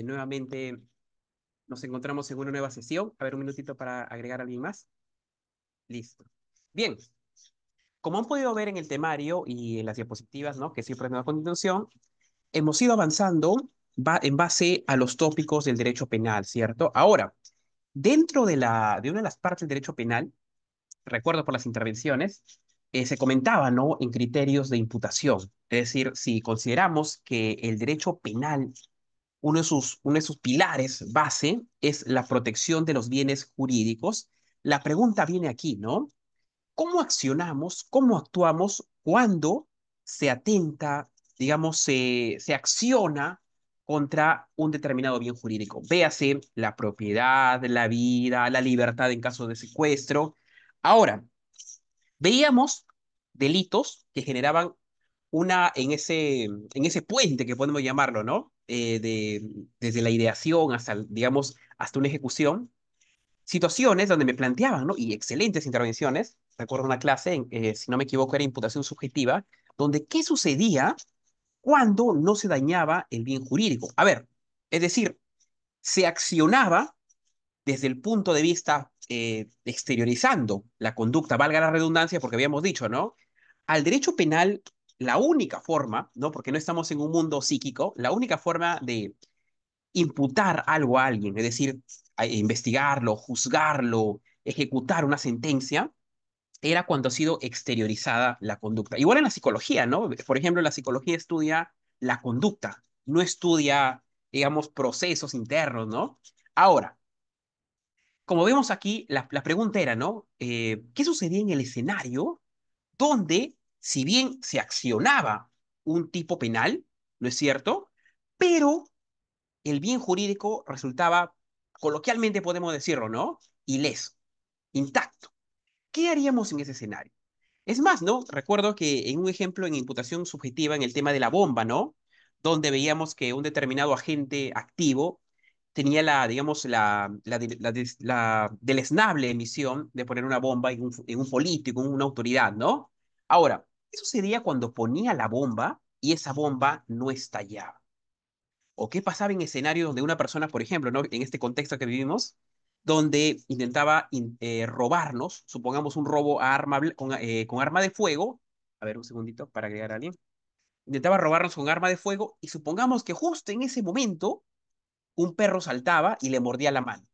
Nuevamente nos encontramos en una nueva sesión. A ver, un minutito para agregar a alguien más. Listo. Bien, como han podido ver en el temario y en las diapositivas, ¿no? Que siempre a continuación, hemos ido avanzando en base a los tópicos del derecho penal, ¿cierto? Ahora, dentro de una de las partes del derecho penal, recuerdo por las intervenciones, se comentaba, ¿no? En criterios de imputación. Es decir, si consideramos que el derecho penal uno de sus pilares base es la protección de los bienes jurídicos. La pregunta viene aquí, ¿no? ¿Cómo accionamos, cómo actuamos cuando se atenta, digamos, se acciona contra un determinado bien jurídico? Véase la propiedad, la vida, la libertad en caso de secuestro. Ahora, veíamos delitos que generaban en ese puente que podemos llamarlo, ¿no? Desde la ideación hasta, digamos, hasta una ejecución, situaciones donde me planteaban, ¿no? Y excelentes intervenciones. Recuerdo una clase, si no me equivoco, era imputación subjetiva, donde qué sucedía cuando no se dañaba el bien jurídico. A ver, es decir, se accionaba desde el punto de vista exteriorizando la conducta, valga la redundancia, porque habíamos dicho, ¿no? Al derecho penal, la única forma, ¿no? Porque no estamos en un mundo psíquico, la única forma de imputar algo a alguien, es decir, investigarlo, juzgarlo, ejecutar una sentencia, era cuando ha sido exteriorizada la conducta. Igual en la psicología, ¿no? Por ejemplo, la psicología estudia la conducta, no estudia, digamos, procesos internos, ¿no? Ahora, como vemos aquí, la pregunta era, ¿no? ¿Qué sucedía en el escenario donde, si bien se accionaba un tipo penal, ¿no es cierto? Pero el bien jurídico resultaba, coloquialmente podemos decirlo, ¿no? Ileso, intacto. ¿Qué haríamos en ese escenario? Es más, ¿no? Recuerdo que en un ejemplo en imputación subjetiva, en el tema de la bomba, ¿no? Donde veíamos que un determinado agente activo tenía digamos, la deleznable emisión de poner una bomba en un político, en una autoridad, ¿no? Ahora, ¿qué sucedía cuando ponía la bomba y esa bomba no estallaba? ¿O qué pasaba en escenarios donde una persona, por ejemplo, ¿no? En este contexto que vivimos, donde intentaba robarnos, supongamos un robo con arma de fuego? A ver, un segundito para agregar a alguien. Intentaba robarnos con arma de fuego y supongamos que justo en ese momento un perro saltaba y le mordía la mano.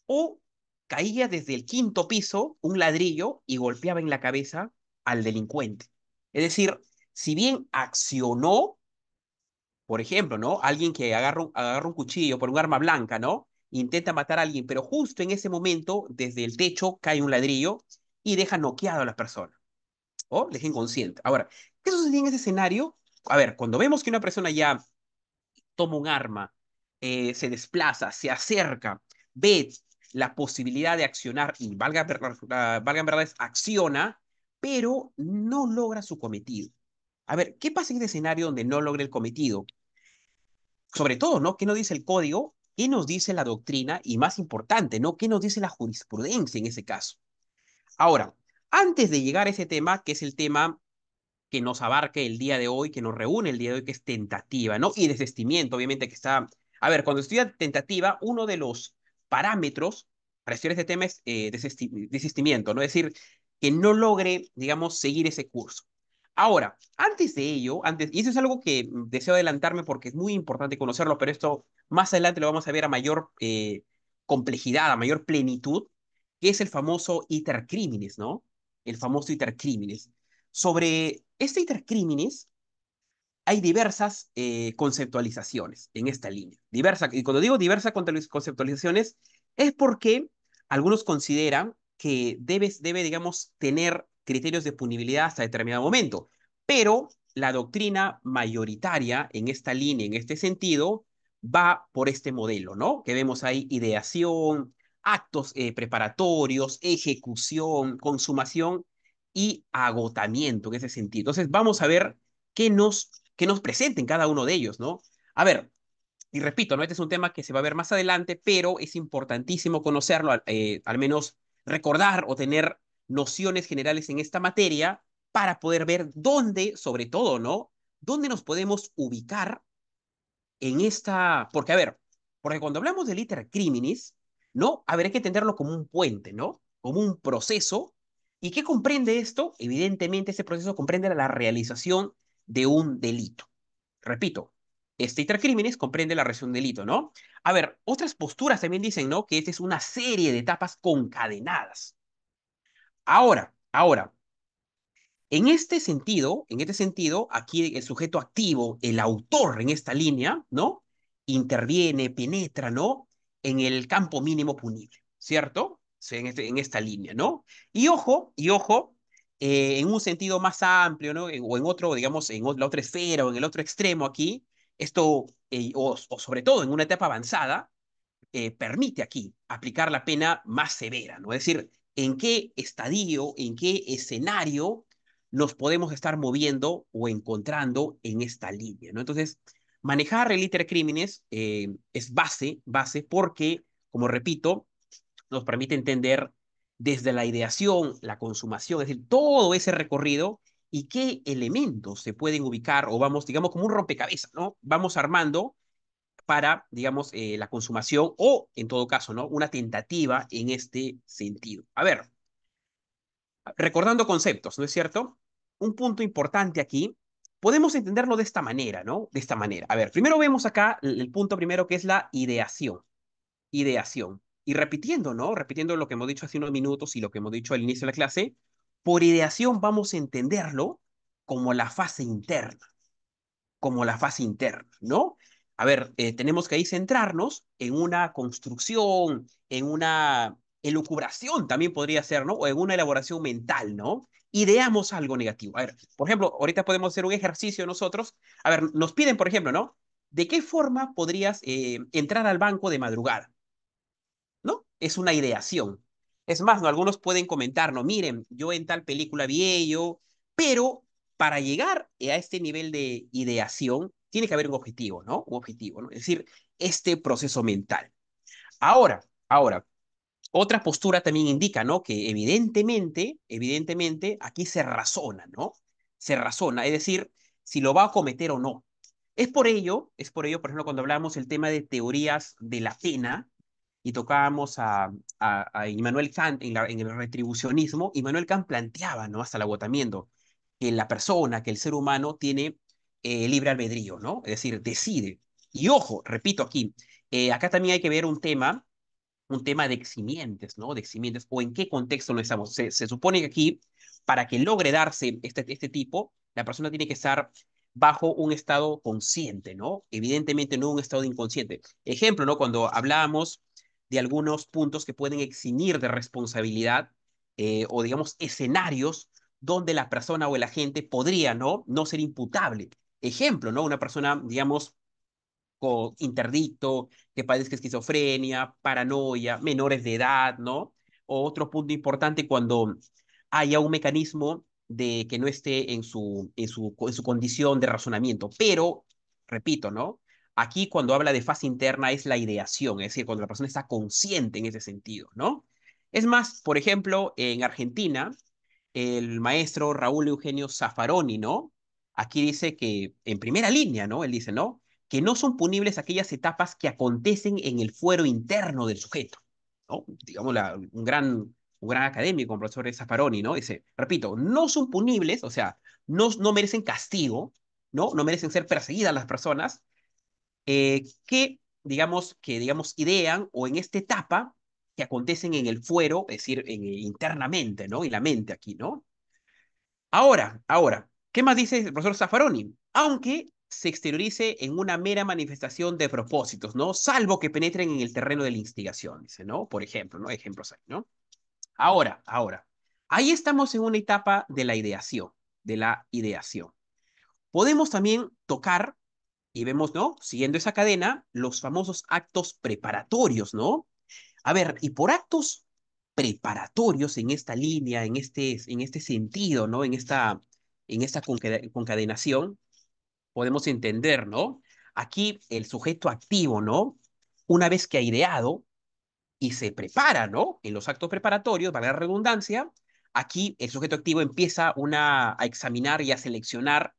O caía desde el quinto piso un ladrillo y golpeaba en la cabeza al delincuente. Es decir, si bien accionó, por ejemplo, ¿no? Alguien que agarra un cuchillo por un arma blanca, ¿no? Intenta matar a alguien, pero justo en ese momento, desde el techo cae un ladrillo y deja noqueado a la persona, o deja inconsciente. Ahora, ¿qué sucede en ese escenario? A ver, cuando vemos que una persona ya toma un arma, se desplaza, se acerca, ve la posibilidad de accionar y valga en verdad es acciona, pero no logra su cometido. A ver, ¿qué pasa en este escenario donde no logra el cometido? Sobre todo, ¿no? ¿Qué nos dice el código? ¿Qué nos dice la doctrina? Y más importante, ¿no? ¿Qué nos dice la jurisprudencia en ese caso? Ahora, antes de llegar a ese tema, que es el tema que nos abarca el día de hoy, que nos reúne el día de hoy, que es tentativa, ¿no? Y desistimiento, obviamente, que está... A ver, cuando estudia tentativa, uno de los parámetros para estudiar este tema es desistimiento, ¿no? Es decir, que no logre, digamos, seguir ese curso. Ahora, antes de ello, y eso es algo que deseo adelantarme porque es muy importante conocerlo, pero esto más adelante lo vamos a ver a mayor complejidad, a mayor plenitud, que es el famoso iter criminis, ¿no? El famoso iter criminis. Sobre este intercrímenes hay diversas conceptualizaciones en esta línea. Y cuando digo diversas conceptualizaciones, es porque algunos consideran que debe, digamos, tener criterios de punibilidad hasta determinado momento. Pero la doctrina mayoritaria en esta línea, en este sentido, va por este modelo, ¿no? Que vemos ahí ideación, actos preparatorios, ejecución, consumación y agotamiento en ese sentido. Entonces, vamos a ver qué nos presenten cada uno de ellos, ¿no? A ver, y repito, ¿no? Este es un tema que se va a ver más adelante, pero es importantísimo conocerlo, al menos recordar o tener nociones generales en esta materia para poder ver dónde, sobre todo, ¿no? ¿Dónde nos podemos ubicar en esta? Porque, a ver, Porque cuando hablamos del iter criminis, ¿no? A ver, hay que entenderlo como un puente, ¿no? Como un proceso. ¿Y qué comprende esto? Evidentemente, ese proceso comprende la realización de un delito. Repito, este iter criminis comprende la realización de un delito, ¿no? A ver, otras posturas también dicen, ¿no? Que esta es una serie de etapas concadenadas. Ahora, en este sentido, aquí el sujeto activo, el autor en esta línea, ¿no? Interviene, penetra, ¿no? En el campo mínimo punible, ¿cierto? Sí, en esta línea, ¿no? Y ojo, en un sentido más amplio, ¿no? O en otro, digamos, la otra esfera o en el otro extremo aquí, esto, o sobre todo en una etapa avanzada, permite aquí aplicar la pena más severa, ¿no? Es decir, en qué estadio, en qué escenario nos podemos estar moviendo o encontrando en esta línea, ¿no? Entonces, manejar el iter crímenes es base, porque, como repito, nos permite entender desde la ideación, la consumación, es decir, todo ese recorrido y qué elementos se pueden ubicar o vamos, digamos, como un rompecabezas, ¿no? Vamos armando para, digamos, la consumación o, en todo caso, ¿no? Una tentativa en este sentido. A ver, recordando conceptos, ¿no es cierto? Un punto importante aquí, podemos entenderlo de esta manera, ¿no? De esta manera. A ver, primero vemos acá el punto primero que es la ideación. Ideación. Y repitiendo, ¿no? Repitiendo lo que hemos dicho hace unos minutos y lo que hemos dicho al inicio de la clase, por ideación vamos a entenderlo como la fase interna, como la fase interna, ¿no? A ver, tenemos que ahí centrarnos en una construcción, en una elucubración también podría ser, ¿no? O en una elaboración mental, ¿no? Ideamos algo negativo. A ver, por ejemplo, ahorita podemos hacer un ejercicio nosotros. A ver, nos piden, por ejemplo, ¿no? ¿De qué forma podrías entrar al banco de madrugada? ¿No? Es una ideación. Es más, ¿no? Algunos pueden comentar, no, miren, yo en tal película vi ello, pero para llegar a este nivel de ideación, tiene que haber un objetivo, ¿no? Un objetivo, ¿no? Es decir, este proceso mental. Ahora, otra postura también indica, ¿no? Que evidentemente, aquí se razona, ¿no? Se razona, es decir, si lo va a cometer o no. Por ejemplo, cuando hablamos el tema de teorías de la pena, y tocábamos a Immanuel Kant en el retribucionismo, Immanuel Kant planteaba, ¿no? Hasta el agotamiento, que la persona, que el ser humano tiene libre albedrío, ¿no? Es decir, decide. Y ojo, repito aquí, acá también hay que ver un tema de eximientes, ¿no? De eximientes, o en qué contexto no estamos. Se supone que aquí, para que logre darse este tipo, la persona tiene que estar bajo un estado consciente, ¿no? Evidentemente no un estado inconsciente. Ejemplo, ¿no? Cuando hablábamos de algunos puntos que pueden eximir de responsabilidad o, digamos, escenarios donde la persona o el agente podría, ¿no? No ser imputable. Ejemplo, ¿no? Una persona, digamos, interdicto, que padezca esquizofrenia, paranoia, menores de edad, ¿no? O otro punto importante cuando haya un mecanismo de que no esté en su condición de razonamiento. Pero, repito, ¿no? Aquí cuando habla de fase interna es la ideación, es decir, cuando la persona está consciente en ese sentido, ¿no? Es más, por ejemplo, en Argentina, el maestro Raúl Eugenio Zaffaroni, ¿no? Aquí dice que, en primera línea, ¿no? Él dice, ¿no? Que no son punibles aquellas etapas que acontecen en el fuero interno del sujeto, ¿no? Digamos, un gran académico, un profesor Zaffaroni, ¿no? Dice, repito, no son punibles, o sea, no merecen castigo, ¿no? No merecen ser perseguidas las personas que digamos, idean o en esta etapa que acontecen en el fuero, es decir, internamente, ¿no? Y la mente aquí, ¿no? Ahora, ¿qué más dice el profesor Zaffaroni? Aunque se exteriorice en una mera manifestación de propósitos, ¿no? Salvo que penetren en el terreno de la instigación, dice, ¿no? Por ejemplo, ¿no? Ejemplos ahí, ¿no? Ahora, ahí estamos en una etapa de la ideación. Podemos también tocar, y vemos, ¿no? Siguiendo esa cadena, los famosos actos preparatorios, ¿no? A ver, y por actos preparatorios en esta línea, en este sentido, ¿no? En esta concadenación, podemos entender, ¿no? Aquí el sujeto activo, ¿no? Una vez que ha ideado y se prepara, ¿no? En los actos preparatorios, para la redundancia, aquí el sujeto activo empieza a examinar y a seleccionar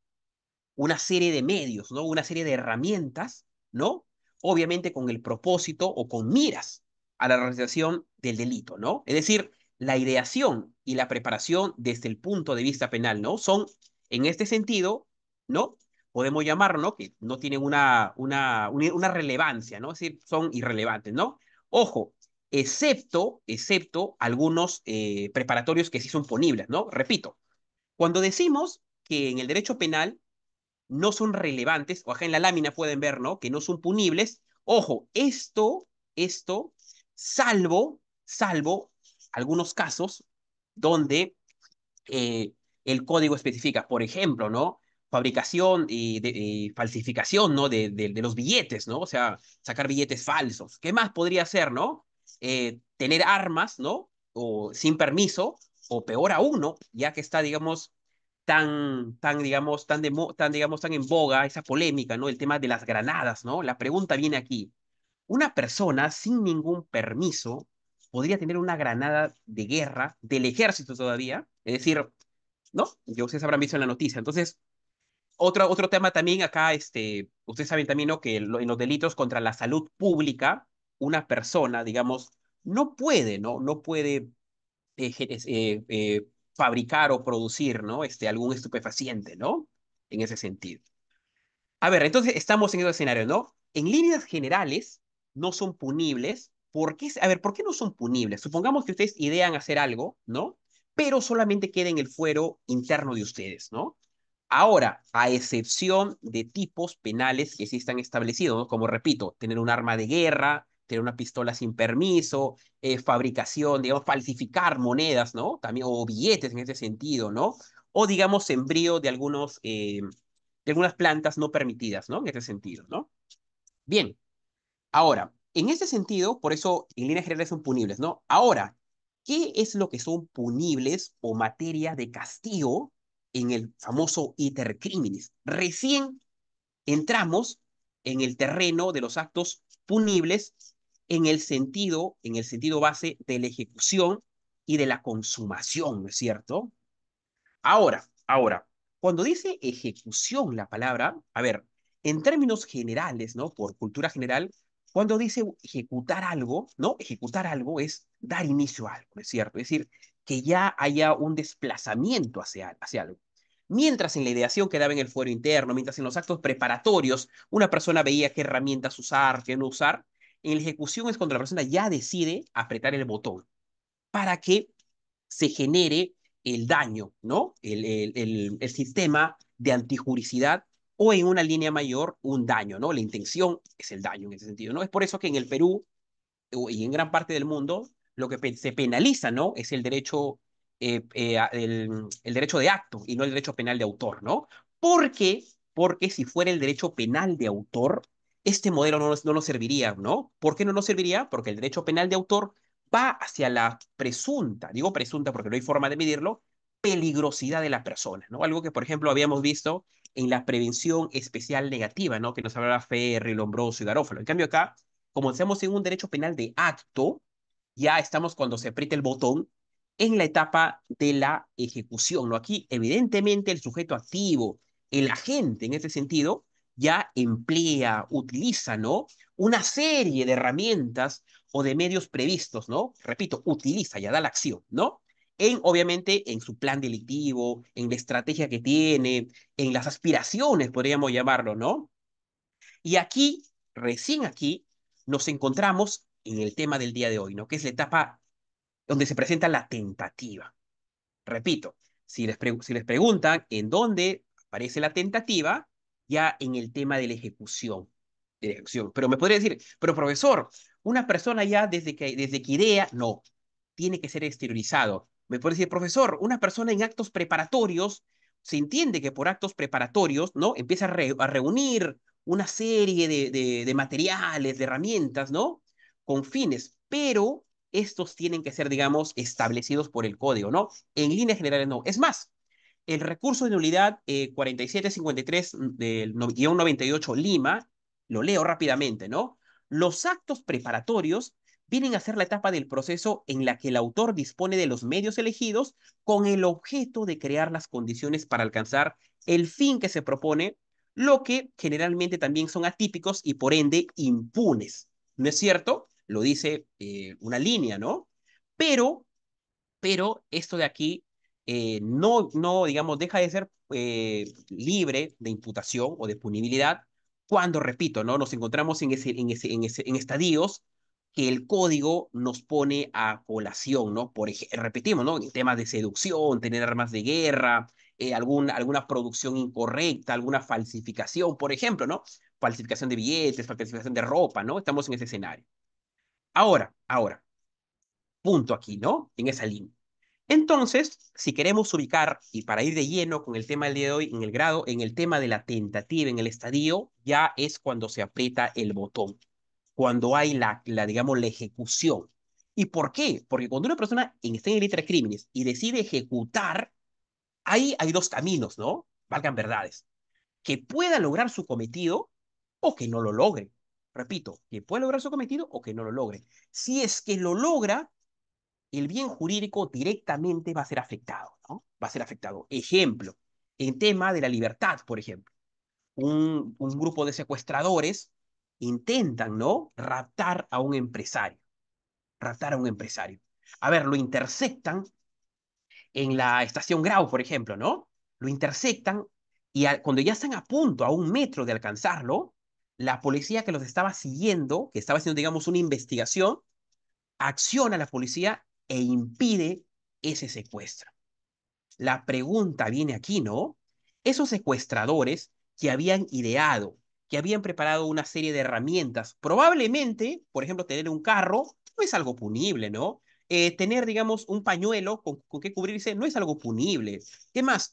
una serie de medios, ¿no? Una serie de herramientas, ¿no? obviamente con el propósito o con miras a la realización del delito, ¿no? Es decir, la ideación y la preparación desde el punto de vista penal, ¿no? Son, en este sentido, ¿no? Podemos llamarlo, ¿no? Que no tienen una relevancia, ¿no? Es decir, son irrelevantes, ¿no? Ojo, excepto algunos preparatorios que sí son punibles, ¿no? Repito, cuando decimos que en el derecho penal no son relevantes, o acá en la lámina pueden ver, ¿no? Que no son punibles. Ojo, esto, salvo algunos casos donde el código especifica, por ejemplo, ¿no? Fabricación y falsificación, ¿no? De los billetes, ¿no? O sea, sacar billetes falsos. ¿Qué más podría ser, ¿no? Tener armas, ¿no? O sin permiso, o peor aún, ¿no? Ya que está, digamos, digamos, digamos, tan en boga esa polémica, ¿no? El tema de las granadas, ¿no? La pregunta viene aquí. Una persona sin ningún permiso podría tener una granada de guerra del ejército todavía, es decir, ¿no? Ya ustedes habrán visto en la noticia. Entonces, otro tema también acá, ustedes saben también, ¿no? Que en los delitos contra la salud pública, una persona, digamos, no puede fabricar o producir, ¿no? Algún estupefaciente, ¿no? En ese sentido. A ver, entonces estamos en esos escenarios, ¿no? En líneas generales, no son punibles. ¿Por qué? A ver, ¿por qué no son punibles? Supongamos que ustedes idean hacer algo, ¿no? Pero solamente queda en el fuero interno de ustedes, ¿no? Ahora, a excepción de tipos penales que sí están establecidos, ¿no? Como repito, tener un arma de guerra, tener una pistola sin permiso, fabricación, digamos, falsificar monedas, ¿no? También, o billetes en ese sentido, ¿no? O, digamos, sembrío de algunas plantas no permitidas, ¿no? En ese sentido, ¿no? Bien, ahora, en ese sentido, por eso en líneas generales son punibles, ¿no? Ahora, ¿qué es lo que son punibles o materia de castigo en el famoso iter criminis? Recién entramos en el terreno de los actos punibles en el sentido base de la ejecución y de la consumación, ¿no es cierto? Ahora, cuando dice ejecución la palabra, a ver, en términos generales, ¿no? Por cultura general, cuando dice ejecutar algo, ¿no? Ejecutar algo es dar inicio a algo, ¿no es cierto? Es decir, que ya haya un desplazamiento hacia algo. Mientras en la ideación quedaba en el fuero interno, mientras en los actos preparatorios una persona veía qué herramientas usar, qué no usar, en la ejecución es cuando la persona ya decide apretar el botón para que se genere el daño, ¿no? El sistema de antijuricidad o en una línea mayor un daño, ¿no? La intención es el daño en ese sentido, ¿no? Es por eso que en el Perú y en gran parte del mundo lo que se penaliza, ¿no? Es el derecho, el derecho de acto y no el derecho penal de autor, ¿no? ¿Por qué? Porque si fuera el derecho penal de autor, este modelo no nos serviría, ¿no? ¿Por qué no nos serviría? Porque el derecho penal de autor va hacia la presunta, digo presunta porque no hay forma de medirlo, peligrosidad de la persona, ¿no? Algo que, por ejemplo, habíamos visto en la prevención especial negativa, ¿no? Que nos hablaba Ferri, Lombroso y Garófalo. En cambio acá, como estamos en un derecho penal de acto, ya estamos cuando se aprieta el botón en la etapa de la ejecución, ¿no? Aquí, evidentemente, el sujeto activo, el agente en ese sentido, ya emplea, utiliza, ¿no? Una serie de herramientas o de medios previstos, ¿no? Repito, utiliza, ya da la acción, ¿no? Obviamente, en su plan delictivo, en la estrategia que tiene, en las aspiraciones, podríamos llamarlo, ¿no? Y aquí, recién aquí, nos encontramos en el tema del día de hoy, ¿no? Que es la etapa donde se presenta la tentativa. Repito, si les preguntan en dónde aparece la tentativa, ya en el tema de la ejecución. De la ejecución. Pero me podría decir, pero profesor, una persona ya desde que idea, no, tiene que ser exteriorizado. Me puede decir, profesor, una persona en actos preparatorios, se entiende que por actos preparatorios, ¿no? Empieza a reunir una serie de materiales, de herramientas, ¿no? Con fines, pero estos tienen que ser, digamos, establecidos por el código, ¿no? En líneas generales, no. Es más, el recurso de nulidad 4753 del guión 98 Lima, lo leo rápidamente, ¿no? Los actos preparatorios vienen a ser la etapa del proceso en la que el autor dispone de los medios elegidos con el objeto de crear las condiciones para alcanzar el fin que se propone, lo que generalmente también son atípicos y por ende impunes. ¿No es cierto? Lo dice una línea, ¿no? Pero esto de aquí no, digamos, deja de ser libre de imputación o de punibilidad cuando, repito, ¿no? Nos encontramos en estadios que el código nos pone a colación, ¿no? Repetimos, ¿no? En temas de seducción, tener armas de guerra, alguna producción incorrecta, alguna falsificación, por ejemplo, ¿no? Falsificación de billetes, falsificación de ropa, ¿no? Estamos en ese escenario. Ahora, punto aquí, ¿no? En esa línea. Entonces, si queremos ubicar, y para ir de lleno con el tema del día de hoy, en el tema de la tentativa, en el estadio, ya es cuando se aprieta el botón, cuando hay digamos, la ejecución. ¿Y por qué? Porque cuando una persona está en lista de crímenes y decide ejecutar, ahí hay dos caminos, ¿no? Valgan verdades. Que pueda lograr su cometido o que no lo logre. Repito, que pueda lograr su cometido o que no lo logre. Si es que lo logra, el bien jurídico directamente va a ser afectado, ¿no? Va a ser afectado. Ejemplo, en tema de la libertad, por ejemplo, un grupo de secuestradores intentan, ¿no? Raptar a un empresario. A ver, lo interceptan en la estación Grau, por ejemplo, ¿no? Lo interceptan y cuando ya están a punto, a 1 metro de alcanzarlo, la policía que los estaba siguiendo, que estaba haciendo, digamos, una investigación, acciona a la policía e impide ese secuestro. La pregunta viene aquí, ¿no? Esos secuestradores que habían ideado, que habían preparado una serie de herramientas, probablemente, por ejemplo, tener un carro no es algo punible, ¿no? Tener, digamos, un pañuelo con que cubrirse no es algo punible. ¿Qué más?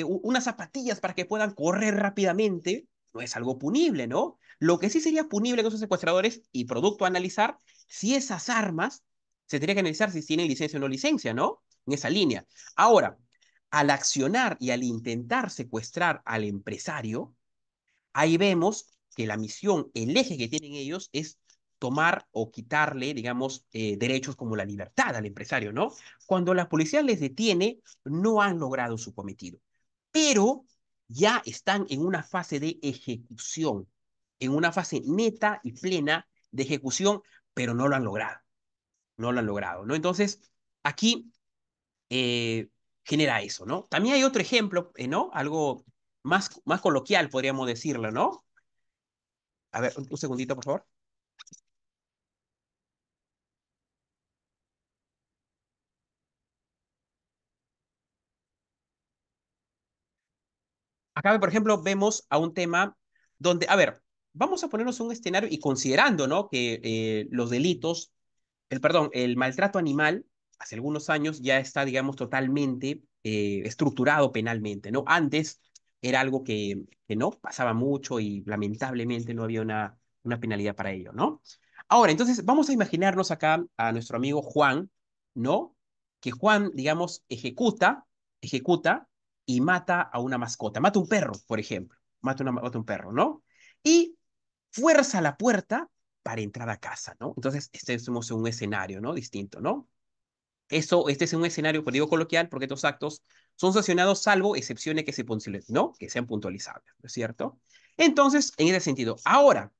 Unas zapatillas para que puedan correr rápidamente no es algo punible, ¿no? Lo que sí sería punible con esos secuestradores y producto a analizar, si esas armas, se tendría que analizar si tienen licencia o no licencia, ¿no? En esa línea. Ahora, al accionar y al intentar secuestrar al empresario, ahí vemos que la misión, el eje que tienen ellos es tomar o quitarle, digamos, derechos como la libertad al empresario, ¿no? Cuando la policía les detiene, no han logrado su cometido, pero ya están en una fase de ejecución, en una fase neta y plena de ejecución, pero no lo han logrado, no lo han logrado, ¿no? Entonces, aquí eh, genera eso, ¿no? También hay otro ejemplo, ¿no? Algo más coloquial, podríamos decirlo, ¿no? A ver, un segundito, por favor. Acá, por ejemplo, vemos a un tema donde, a ver, vamos a ponernos un escenario y considerando, ¿no? Que los delitos, el maltrato animal, hace algunos años ya está, digamos, totalmente estructurado penalmente, ¿no? Antes era algo que no pasaba mucho y lamentablemente no había una penalidad para ello, ¿no? Ahora, entonces, vamos a imaginarnos acá a nuestro amigo Juan, ¿no? Que Juan, digamos, ejecuta y mata a una mascota, mata un perro, por ejemplo, mata un perro, ¿no? Y fuerza la puerta para entrar a casa, ¿no? Entonces, este es un escenario, ¿no? Distinto, ¿no? Este es un escenario, pues digo coloquial, porque estos actos son sancionados salvo excepciones que ¿no? Que sean puntualizables, ¿no es cierto? Entonces, en ese sentido, ahora,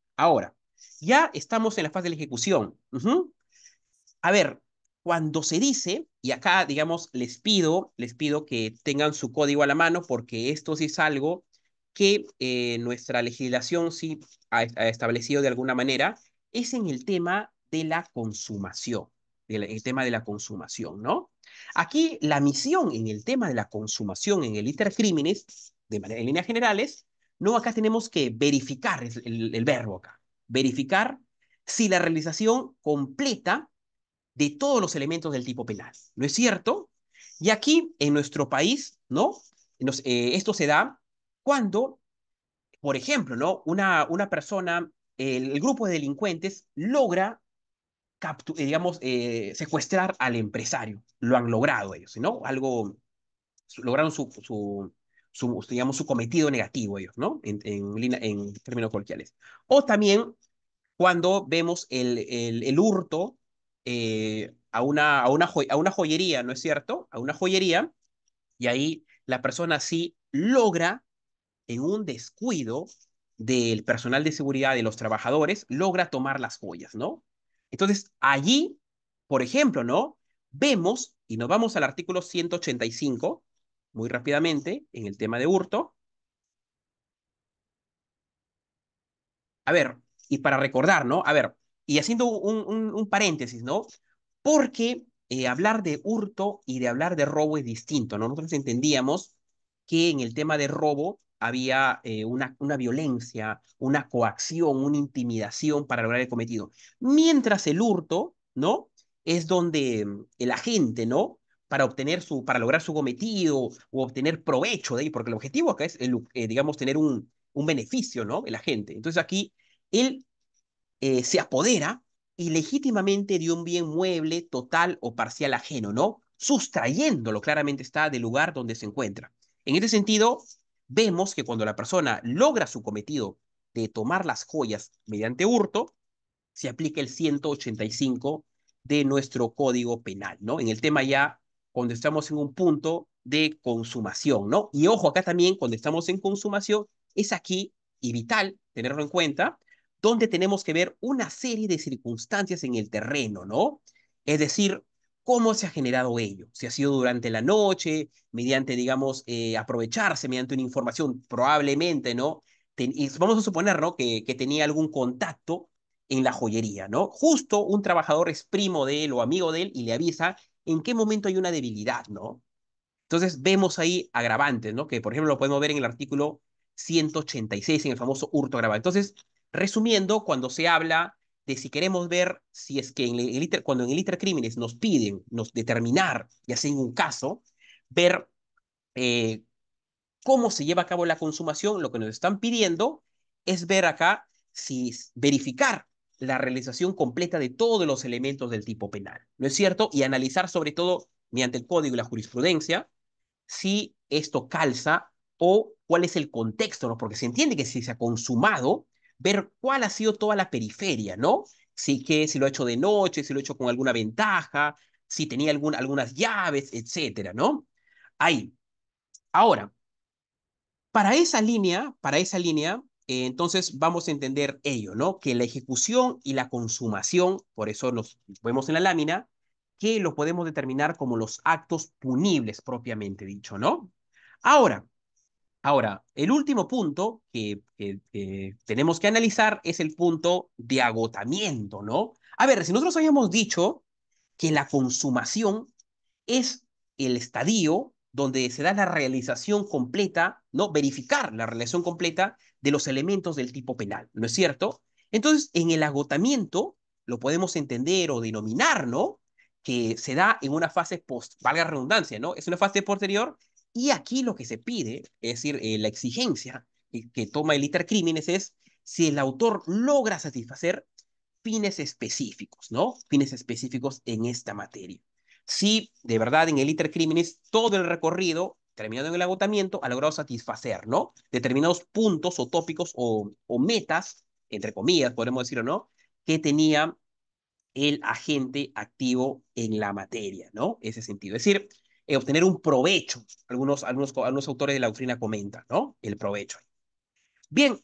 ya estamos en la fase de la ejecución. A ver, cuando se dice, y acá, digamos, les pido que tengan su código a la mano, porque esto sí es algo que nuestra legislación sí ha establecido de alguna manera, es en el tema de la consumación, el tema de la consumación, ¿no? Aquí la misión en el tema de la consumación en el intercrímenes, en líneas generales, no, acá tenemos que verificar, es el verbo acá, verificar si la realización completa de todos los elementos del tipo penal, ¿no es cierto? Y aquí en nuestro país, ¿no? Esto se da cuando, por ejemplo, ¿no? Una persona, el grupo de delincuentes logra, digamos, secuestrar al empresario. Lo han logrado ellos, ¿no? Lograron digamos, su cometido negativo ellos, ¿no? En términos coloquiales. O también cuando vemos el hurto a una joyería, ¿no es cierto? A una joyería, y ahí la persona sí logra en un descuido del personal de seguridad de los trabajadores, logra tomar las joyas, ¿no? Entonces, allí, por ejemplo, ¿no? Vemos, y nos vamos al artículo 185, muy rápidamente, en el tema de hurto. A ver, y para recordar, ¿no? A ver, y haciendo un paréntesis, ¿no? Porque hablar de hurto y de hablar de robo es distinto, ¿no? Nosotros entendíamos que en el tema de robo había una violencia, una coacción, una intimidación para lograr el cometido. Mientras el hurto, ¿no? Es donde el agente, ¿no? Para lograr su cometido o obtener provecho de ahí, porque el objetivo acá es, digamos, tener un beneficio, ¿no? El agente. Entonces aquí él se apodera ilegítimamente de un bien mueble total o parcial ajeno, ¿no? Sustrayéndolo, claramente está, del lugar donde se encuentra. En este sentido, vemos que cuando la persona logra su cometido de tomar las joyas mediante hurto, se aplica el 185 de nuestro Código Penal, ¿no? En el tema ya cuando estamos en un punto de consumación, ¿no? Y ojo, acá también cuando estamos en consumación, es aquí y vital tenerlo en cuenta, donde tenemos que ver una serie de circunstancias en el terreno, ¿no? Es decir, cómo se ha generado ello. Si ha sido durante la noche, mediante, digamos, aprovecharse mediante una información, probablemente, ¿no? Y vamos a suponer, ¿no? Que tenía algún contacto en la joyería, ¿no? Justo un trabajador es primo de él o amigo de él y le avisa en qué momento hay una debilidad, ¿no? Entonces vemos ahí agravantes, ¿no? Que por ejemplo lo podemos ver en el artículo 186, en el famoso hurto agravado. Entonces, resumiendo, cuando se habla de si queremos ver si es que cuando en el Intercrímenes nos piden nos determinar, ya sea en un caso, ver eh, cómo se lleva a cabo la consumación, lo que nos están pidiendo es ver acá si verificar la realización completa de todos los elementos del tipo penal, ¿no es cierto? Y analizar sobre todo mediante el código y la jurisprudencia si esto calza o cuál es el contexto, ¿no? Porque se entiende que si se ha consumado, ver cuál ha sido toda la periferia, ¿no? Si lo ha hecho de noche, si lo ha hecho con alguna ventaja, si tenía algunas llaves, etcétera, ¿no? Ahí. Ahora, entonces vamos a entender ello, ¿no? Que la ejecución y la consumación, por eso nos vemos en la lámina, que lo podemos determinar como los actos punibles propiamente dicho, ¿no? Ahora, el último punto que tenemos que analizar es el punto de agotamiento, ¿no? A ver, si nosotros habíamos dicho que la consumación es el estadio donde se da la realización completa, ¿no? Verificar la realización completa de los elementos del tipo penal, ¿no es cierto? Entonces, en el agotamiento lo podemos entender o denominar, ¿no? Que se da en una fase post, valga la redundancia, ¿no? Es una fase posterior y aquí lo que se pide, es decir, la exigencia que toma el Intercrímenes es si el autor logra satisfacer fines específicos, ¿no? Fines específicos en esta materia. Si de verdad en el Intercrímenes todo el recorrido, terminado en el agotamiento, ha logrado satisfacer, ¿no? Determinados puntos o tópicos o metas, entre comillas, podemos decir o no, que tenía el agente activo en la materia, ¿no? Ese sentido. Es decir, obtener un provecho. Algunos autores de la doctrina comentan, ¿no? El provecho. Bien,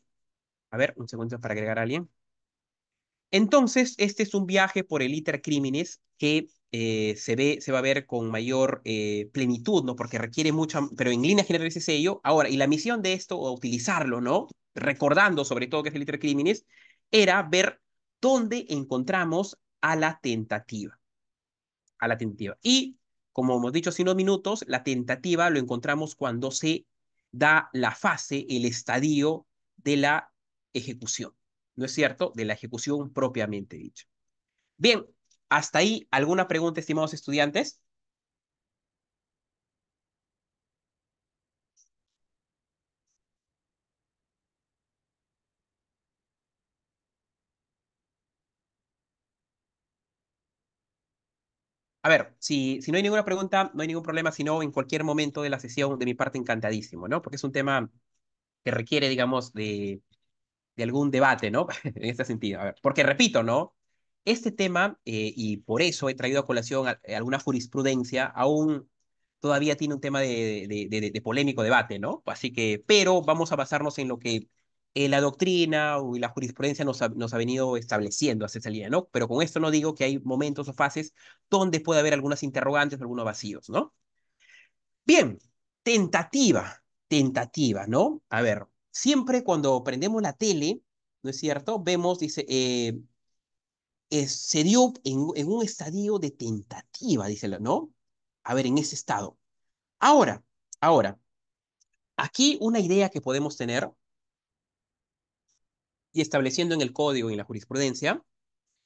a ver, un segundo para agregar a alguien. Entonces, este es un viaje por el Iter Criminis que se va a ver con mayor plenitud, ¿no? Porque requiere mucha, pero en líneas generales es ello. Ahora, y la misión de esto, o utilizarlo, ¿no? Recordando sobre todo que es el Iter Criminis, era ver dónde encontramos a la tentativa. Y, como hemos dicho hace unos minutos, la tentativa lo encontramos cuando se da la fase, el estadio de la ejecución, ¿no es cierto? De la ejecución propiamente dicha. Bien, hasta ahí, ¿alguna pregunta, estimados estudiantes? A ver, si no hay ninguna pregunta, no hay ningún problema, sino en cualquier momento de la sesión, de mi parte, encantadísimo, ¿no? Porque es un tema que requiere, digamos, de algún debate, ¿no? En este sentido. A ver, porque repito, ¿no? Este tema, y por eso he traído a colación alguna jurisprudencia, aún todavía tiene un tema de polémico debate, ¿no? Así que, pero vamos a basarnos en lo que la doctrina y la jurisprudencia nos ha venido estableciendo hacia esa línea, ¿no? Pero con esto no digo que hay momentos o fases donde puede haber algunas interrogantes o algunos vacíos, ¿no? Bien, tentativa, ¿no? A ver, siempre cuando prendemos la tele, ¿no es cierto? Vemos, dice, se dio en un estadio de tentativa, dice, ¿no? A ver, en ese estado. Ahora, ahora, aquí una idea que podemos tener y estableciendo en el código y en la jurisprudencia,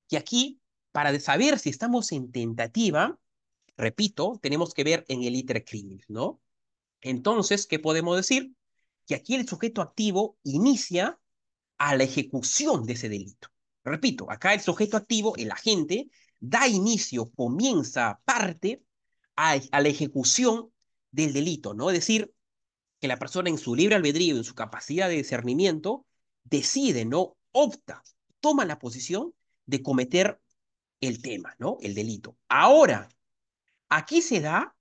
que aquí, para saber si estamos en tentativa, repito, tenemos que ver en el iter criminis, ¿no? Entonces, ¿qué podemos decir? Que aquí el sujeto activo inicia a la ejecución de ese delito. Repito, acá el sujeto activo, el agente, da inicio, comienza, parte a la ejecución del delito, ¿no? Es decir, que la persona en su libre albedrío, en su capacidad de discernimiento, decide, ¿no? Opta, toma la posición de cometer el tema, ¿no? El delito. Ahora, aquí se da,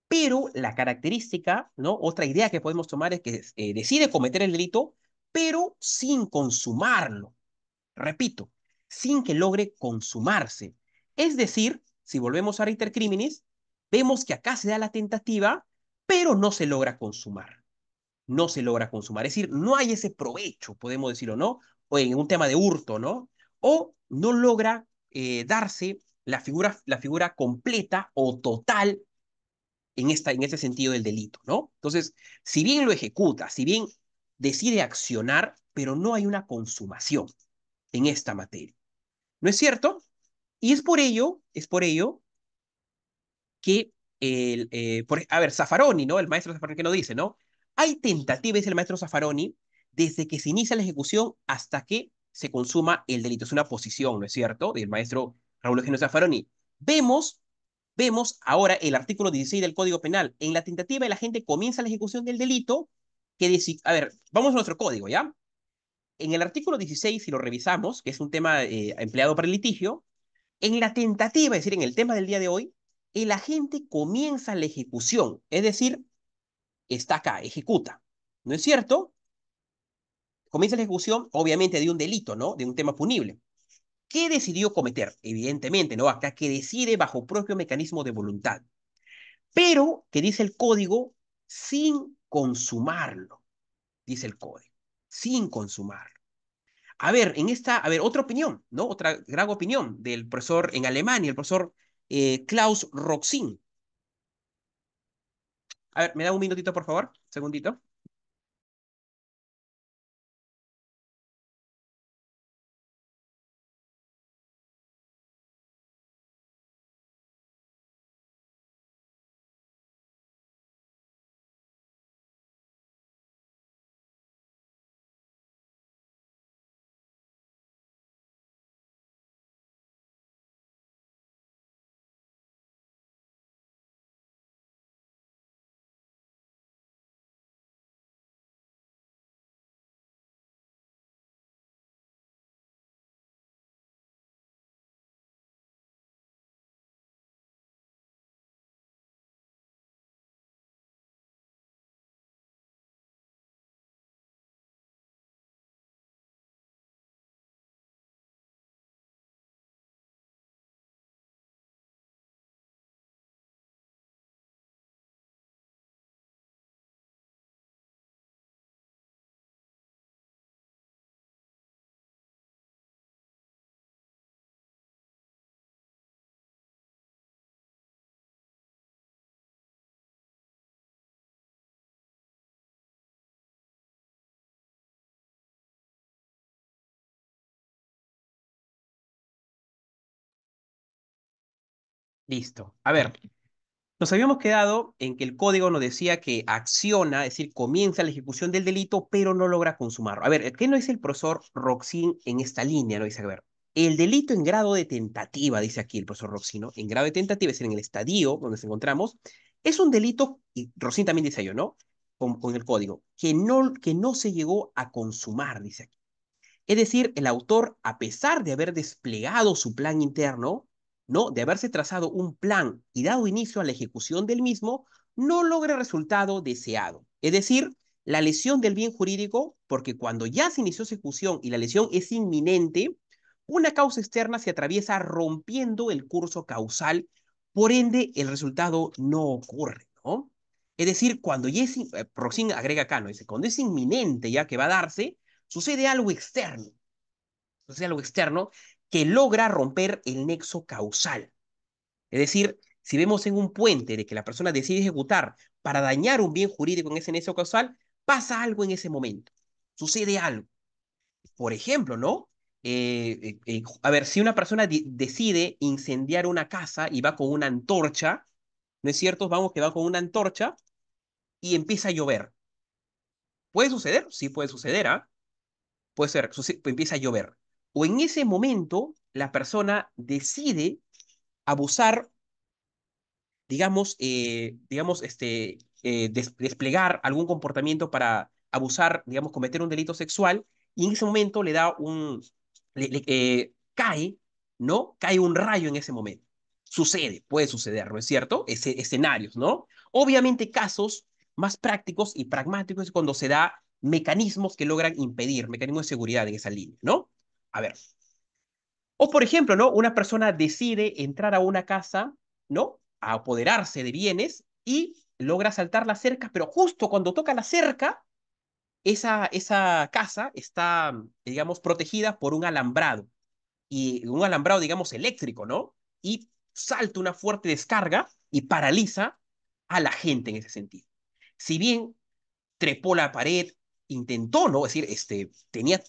pero la característica, ¿no? Otra idea que podemos tomar es que decide cometer el delito, pero sin consumarlo. Repito, sin que logre consumarse. Es decir, si volvemos a Ritter Criminis, vemos que acá se da la tentativa, pero no se logra consumar. No se logra consumar. Es decir, no hay ese provecho, podemos decirlo, ¿no? O en un tema de hurto, ¿no? O no logra darse la figura completa o total en ese sentido del delito, ¿no? Entonces, si bien lo ejecuta, si bien decide accionar, pero no hay una consumación en esta materia. ¿No es cierto? Y es por ello que a ver, Zaffaroni, ¿no? El maestro Zaffaroni que nos dice, ¿no? Hay tentativa, dice el maestro Zaffaroni, desde que se inicia la ejecución hasta que se consuma el delito. Es una posición, ¿no es cierto? Del maestro Raúl Eugenio Zaffaroni. Vemos, vemos ahora el artículo 16 del Código Penal. En la tentativa, la gente comienza la ejecución del delito que dice, a ver, vamos a nuestro código, ¿ya? En el artículo 16, si lo revisamos, que es un tema empleado para el litigio, en la tentativa, es decir, en el tema del día de hoy, el agente comienza la ejecución, es decir, está acá, ejecuta. ¿No es cierto? Comienza la ejecución, obviamente, de un delito, ¿no? De un tema punible. ¿Qué decidió cometer? Evidentemente, ¿no? Acá que decide bajo propio mecanismo de voluntad, pero que dice el código sin consumarlo, dice el código, sin consumarlo. A ver, otra opinión, ¿no? Otra gran opinión del profesor en Alemania, el profesor Klaus Roxin. A ver, ¿me da un minutito, por favor? Un segundito. Listo. A ver, nos habíamos quedado en que el código nos decía que acciona, es decir, comienza la ejecución del delito, pero no logra consumarlo. A ver, ¿qué no dice el profesor Roxin en esta línea? No dice, a ver, el delito en grado de tentativa, dice aquí el profesor Roxin, ¿no? En grado de tentativa, es decir, en el estadio donde nos encontramos, es un delito, y Roxin también dice yo, ¿no? Con el código, que no se llegó a consumar, dice aquí. Es decir, el autor, a pesar de haber desplegado su plan interno, ¿no? De haberse trazado un plan y dado inicio a la ejecución del mismo, no logra el resultado deseado. Es decir, la lesión del bien jurídico, porque cuando ya se inició su ejecución y la lesión es inminente, una causa externa se atraviesa rompiendo el curso causal, por ende el resultado no ocurre, ¿no? Es decir, cuando ya es, Roxin agrega acá, ¿no? Dice, cuando es inminente ya que va a darse, sucede algo externo, sucede algo externo que logra romper el nexo causal. Es decir, si vemos en un puente de que la persona decide ejecutar para dañar un bien jurídico en ese nexo causal, pasa algo en ese momento, sucede algo. Por ejemplo, ¿no? A ver, si una persona decide incendiar una casa y va con una antorcha, ¿no es cierto? Vamos que va con una antorcha y empieza a llover. ¿Puede suceder? Sí puede suceder, ¿ah? Puede ser, empieza a llover. O en ese momento, la persona decide abusar, desplegar algún comportamiento para abusar, digamos, cometer un delito sexual, y en ese momento le da cae, ¿no? Cae un rayo en ese momento. Sucede, puede suceder, ¿no es cierto? Escenarios, ¿no? Obviamente casos más prácticos y pragmáticos es cuando se da mecanismos que logran impedir, mecanismos de seguridad en esa línea, ¿no? A ver, o, por ejemplo, ¿no? Una persona decide entrar a una casa, ¿no? A apoderarse de bienes y logra saltar la cerca, pero justo cuando toca la cerca, esa casa está, digamos, protegida por un alambrado, y un alambrado, digamos, eléctrico, ¿no? Y salta una fuerte descarga y paraliza a la gente en ese sentido. Si bien trepó la pared, intentó, ¿no? Es decir, tenía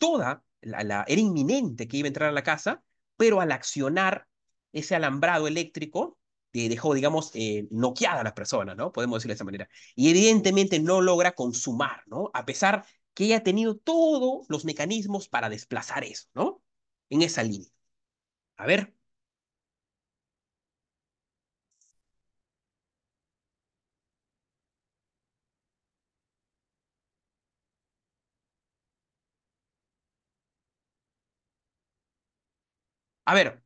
era inminente que iba a entrar a la casa, pero al accionar ese alambrado eléctrico, dejó, digamos, noqueada a las personas, ¿no? Podemos decirlo de esa manera. Y evidentemente no logra consumar, ¿no? A pesar que ella ha tenido todos los mecanismos para desplazar eso, ¿no? En esa línea. A ver, a ver,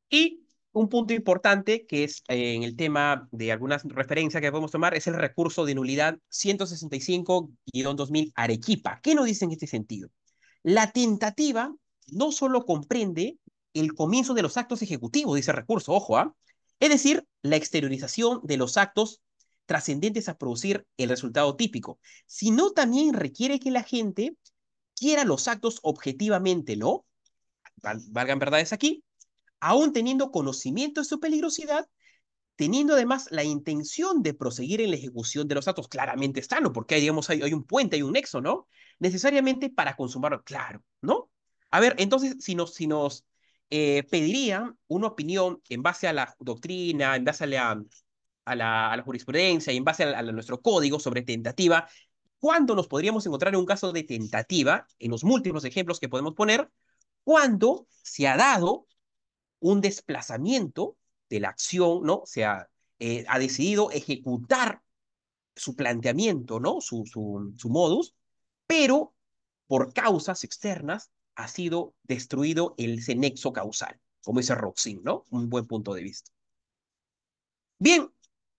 y un punto importante que es en el tema de algunas referencias que podemos tomar es el recurso de nulidad 165-2000 Arequipa. ¿Qué nos dice en este sentido? La tentativa no solo comprende el comienzo de los actos ejecutivos de ese recurso, ojo, ¿ah? Es decir, la exteriorización de los actos trascendentes a producir el resultado típico, sino también requiere que la gente quiera los actos objetivamente, ¿no? Valgan verdades aquí, aún teniendo conocimiento de su peligrosidad, teniendo además la intención de proseguir en la ejecución de los actos, claramente está, ¿no? Porque digamos, hay un puente, hay un nexo, ¿no? Necesariamente para consumarlo, claro, ¿no? A ver, entonces, si nos pedirían una opinión en base a la doctrina, en base a la jurisprudencia y en base a nuestro código sobre tentativa, ¿cuándo nos podríamos encontrar en un caso de tentativa, en los múltiples ejemplos que podemos poner, cuando se ha dado un desplazamiento de la acción, ¿no? O sea, ha decidido ejecutar su planteamiento, ¿no? Su modus, pero por causas externas ha sido destruido ese nexo causal, como dice Roxin, ¿no? Un buen punto de vista. Bien,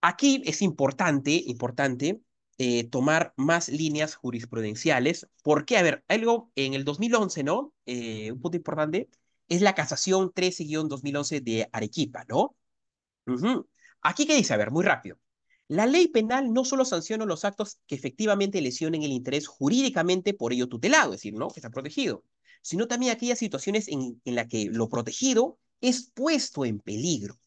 aquí es importante tomar más líneas jurisprudenciales, porque, a ver, algo en el 2011, ¿no? Un punto importante es la casación 13-2011 de Arequipa, ¿no? Ujú. Aquí, ¿qué dice? A ver, muy rápido. La ley penal no solo sanciona los actos que efectivamente lesionen el interés jurídicamente por ello tutelado, es decir, ¿no? Que está protegido, sino también aquellas situaciones en las que lo protegido es puesto en peligro,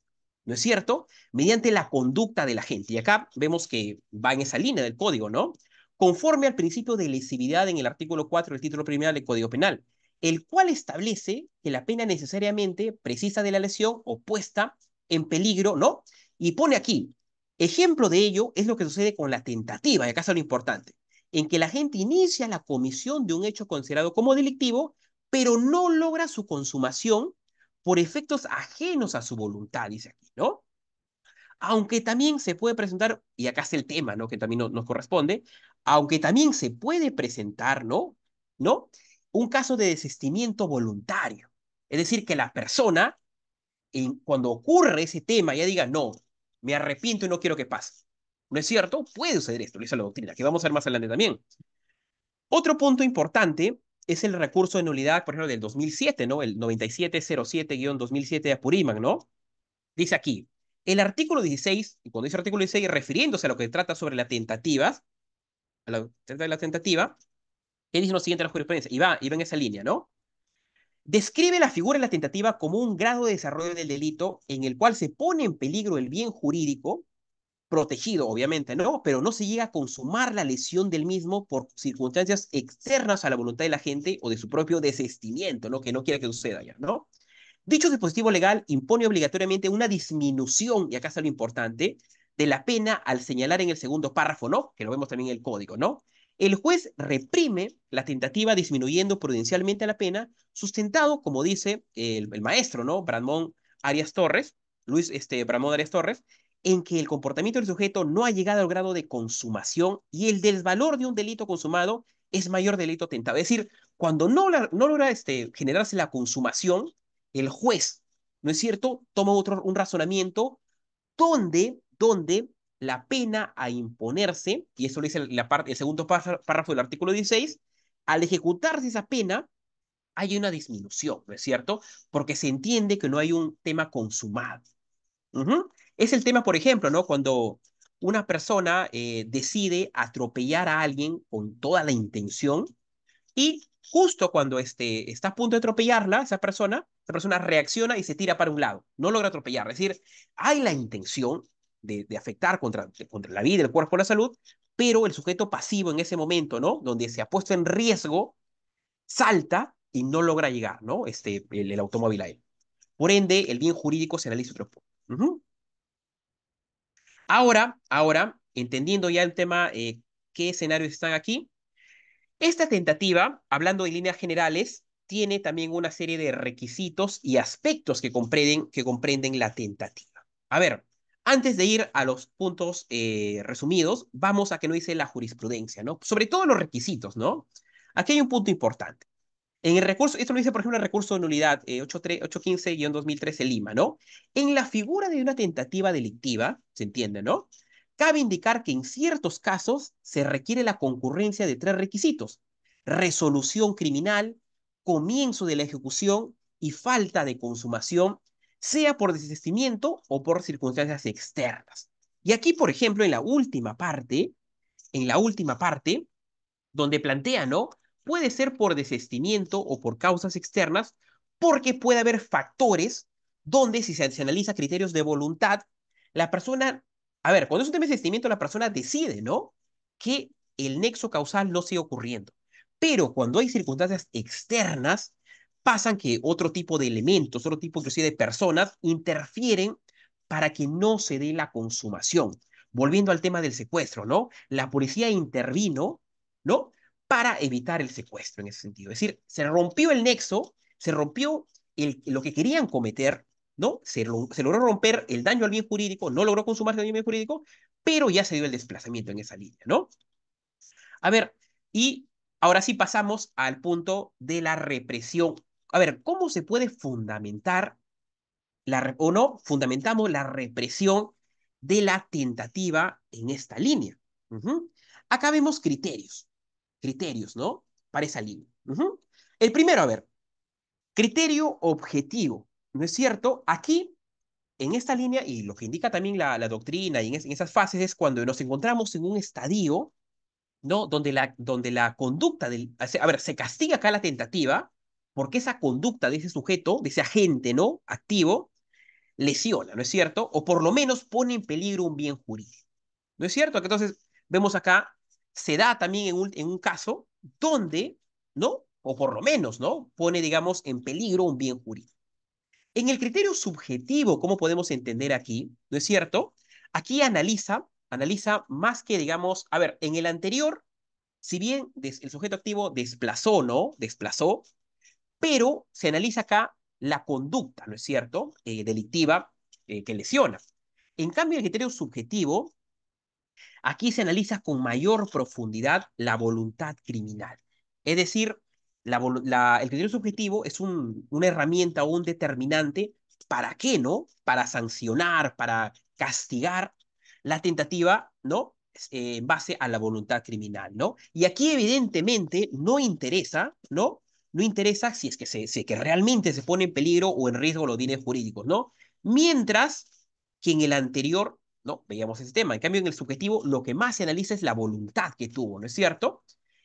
¿no es cierto? Mediante la conducta de la gente. Y acá vemos que va en esa línea del código, ¿no? Conforme al principio de lesividad en el artículo 4 del título primero del Código Penal, el cual establece que la pena necesariamente precisa de la lesión o puesta en peligro, ¿no? Y pone aquí, ejemplo de ello es lo que sucede con la tentativa, y acá es lo importante, en que la gente inicia la comisión de un hecho considerado como delictivo, pero no logra su consumación por efectos ajenos a su voluntad, dice aquí, ¿no? Aunque también se puede presentar, y acá es el tema, ¿no? Que también nos corresponde, aunque también se puede presentar, ¿no? ¿No? Un caso de desistimiento voluntario. Es decir, que la persona, cuando ocurre ese tema, ya diga, no, me arrepiento y no quiero que pase. ¿No es cierto? Puede suceder esto, lo dice la doctrina, que vamos a ver más adelante también. Otro punto importante es el recurso de nulidad, por ejemplo, del 2007, ¿no? El 9707-2007 de Apurímac, ¿no? Dice aquí, el artículo 16, y cuando dice artículo 16, refiriéndose a lo que trata sobre la tentativa, a la, trata de la tentativa, ¿qué dice lo siguiente en la jurisprudencia? Y va en esa línea, ¿no? Describe la figura de la tentativa como un grado de desarrollo del delito en el cual se pone en peligro el bien jurídico, protegido obviamente, ¿no? Pero no se llega a consumar la lesión del mismo por circunstancias externas a la voluntad de la gente o de su propio desistimiento, ¿no? Que no quiera que suceda ya, ¿no? Dicho dispositivo legal impone obligatoriamente una disminución, y acá está lo importante, de la pena al señalar en el segundo párrafo, ¿no? Que lo vemos también en el código, ¿no? El juez reprime la tentativa disminuyendo prudencialmente la pena, sustentado, como dice el maestro, ¿no? Bramón Arias Torres, Luis Bramón Arias Torres, en que el comportamiento del sujeto no ha llegado al grado de consumación y el desvalor de un delito consumado es mayor delito tentado. Es decir, cuando no logra generarse la consumación, el juez, ¿no es cierto?, toma un razonamiento donde la pena a imponerse, y eso lo dice el segundo párrafo del artículo 16, al ejecutarse esa pena, hay una disminución, ¿no es cierto? Porque se entiende que no hay un tema consumado. Ujú. Es el tema, por ejemplo, ¿no? Cuando una persona decide atropellar a alguien con toda la intención, y justo cuando está a punto de atropellarla, esa persona reacciona y se tira para un lado. No logra atropellar. Es decir, hay la intención de afectar contra la vida, el cuerpo, la salud, pero el sujeto pasivo en ese momento, ¿no? Donde se ha puesto en riesgo, salta y no logra llegar, ¿no? El automóvil a él. Por ende, el bien jurídico se analiza otro punto. Ujú. Ahora, entendiendo ya el tema, qué escenarios están aquí, esta tentativa, hablando en líneas generales, tiene también una serie de requisitos y aspectos que comprenden la tentativa. A ver, antes de ir a los puntos resumidos, vamos a que no dice la jurisprudencia, ¿no? Sobre todo los requisitos, ¿no? Aquí hay un punto importante. En el recurso, esto lo dice, por ejemplo, el recurso de nulidad 815-2013 Lima, ¿no? En la figura de una tentativa delictiva, se entiende, ¿no? Cabe indicar que en ciertos casos se requiere la concurrencia de tres requisitos: resolución criminal, comienzo de la ejecución y falta de consumación, sea por desistimiento o por circunstancias externas. Y aquí, por ejemplo, en la última parte, donde plantea, ¿no? Puede ser por desistimiento o por causas externas, porque puede haber factores donde, si se analiza criterios de voluntad, la persona, a ver, cuando es un tema de desistimiento, la persona decide, ¿no? Que el nexo causal no siga ocurriendo. Pero cuando hay circunstancias externas, pasan que otro tipo de elementos, otro tipo inclusive de personas interfieren para que no se dé la consumación. Volviendo al tema del secuestro, ¿no? La policía intervino, ¿no? Para evitar el secuestro en ese sentido. Es decir, se rompió el nexo, se rompió lo que querían cometer, ¿no? Se logró romper el daño al bien jurídico, no logró consumarse el daño al bien jurídico, pero ya se dio el desplazamiento en esa línea, ¿no? A ver, y ahora sí pasamos al punto de la represión. A ver, ¿cómo se puede fundamentar o no fundamentamos la represión de la tentativa en esta línea? Ujú. Acá vemos criterios, ¿no? Para esa línea. Ujú. El primero, a ver, criterio objetivo, ¿no es cierto? Aquí, en esta línea, y lo que indica también la doctrina y en esas fases es cuando nos encontramos en un estadio, ¿no? Donde la conducta a ver, se castiga acá la tentativa porque esa conducta de ese sujeto, de ese agente, ¿no? Activo, lesiona, ¿no es cierto? O por lo menos pone en peligro un bien jurídico. ¿No es cierto? Entonces, vemos acá, se da también en un caso donde, ¿no? O por lo menos, ¿no? Pone, digamos, en peligro un bien jurídico. En el criterio subjetivo, ¿cómo podemos entender aquí? ¿No es cierto? Aquí analiza más que, digamos, a ver, en el anterior, si bien el sujeto activo desplazó, ¿no? Desplazó, pero se analiza acá la conducta, ¿no es cierto? Delictiva que lesiona. En cambio, el criterio subjetivo, aquí se analiza con mayor profundidad la voluntad criminal. Es decir, el criterio subjetivo es una herramienta o un determinante. ¿Para qué, no? Para sancionar, para castigar, la tentativa, ¿no? En base a la voluntad criminal, ¿no? Y aquí evidentemente no interesa, ¿no? No interesa si es que, si es que realmente se pone en peligro o en riesgo los bienes jurídicos, ¿no? Mientras que en el anterior, ¿no? Veíamos ese tema. En cambio, en el subjetivo, lo que más se analiza es la voluntad que tuvo, ¿no es cierto?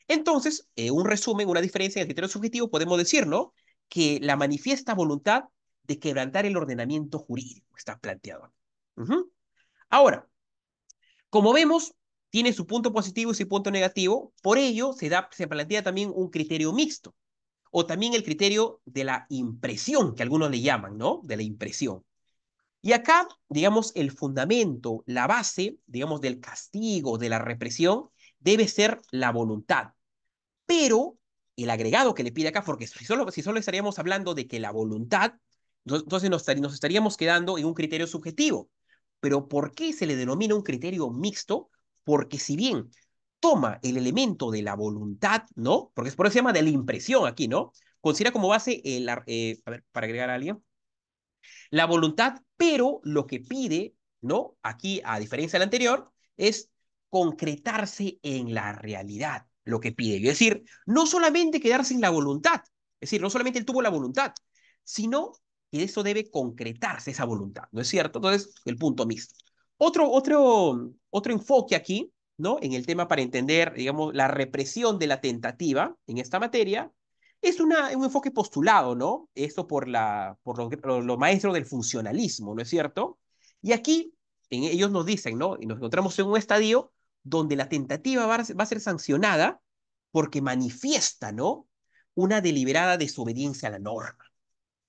Entonces, un resumen, una diferencia en el criterio subjetivo, podemos decir, ¿no? Que la manifiesta voluntad de quebrantar el ordenamiento jurídico está planteado. Uh-huh. Ahora, como vemos, tiene su punto positivo y su punto negativo, por ello se plantea también un criterio mixto, o también el criterio de la impresión, que algunos le llaman, ¿no? De la impresión. Y acá, digamos, el fundamento, la base, digamos, del castigo, de la represión, debe ser la voluntad. Pero el agregado que le pide acá, porque si solo estaríamos hablando de que la voluntad, entonces nos estaríamos quedando en un criterio subjetivo. Pero ¿por qué se le denomina un criterio mixto? Porque si bien toma el elemento de la voluntad, ¿no? Porque es por eso se llama de la impresión aquí, ¿no? Considera como base, a ver, para agregar a alguien, la voluntad, pero lo que pide, ¿no? Aquí, a diferencia del anterior, es concretarse en la realidad, lo que pide. Es decir, no solamente quedarse en la voluntad, es decir, no solamente él tuvo la voluntad, sino que eso debe concretarse, esa voluntad, ¿no es cierto? Entonces, el punto mixto. Otro enfoque aquí, ¿no? En el tema para entender, digamos, la represión de la tentativa en esta materia es un enfoque postulado, ¿no? Esto por los maestros del funcionalismo, ¿no es cierto? Y aquí ellos nos dicen, ¿no? Y nos encontramos en un estadio donde la tentativa va a ser sancionada porque manifiesta, ¿no? Una deliberada desobediencia a la norma.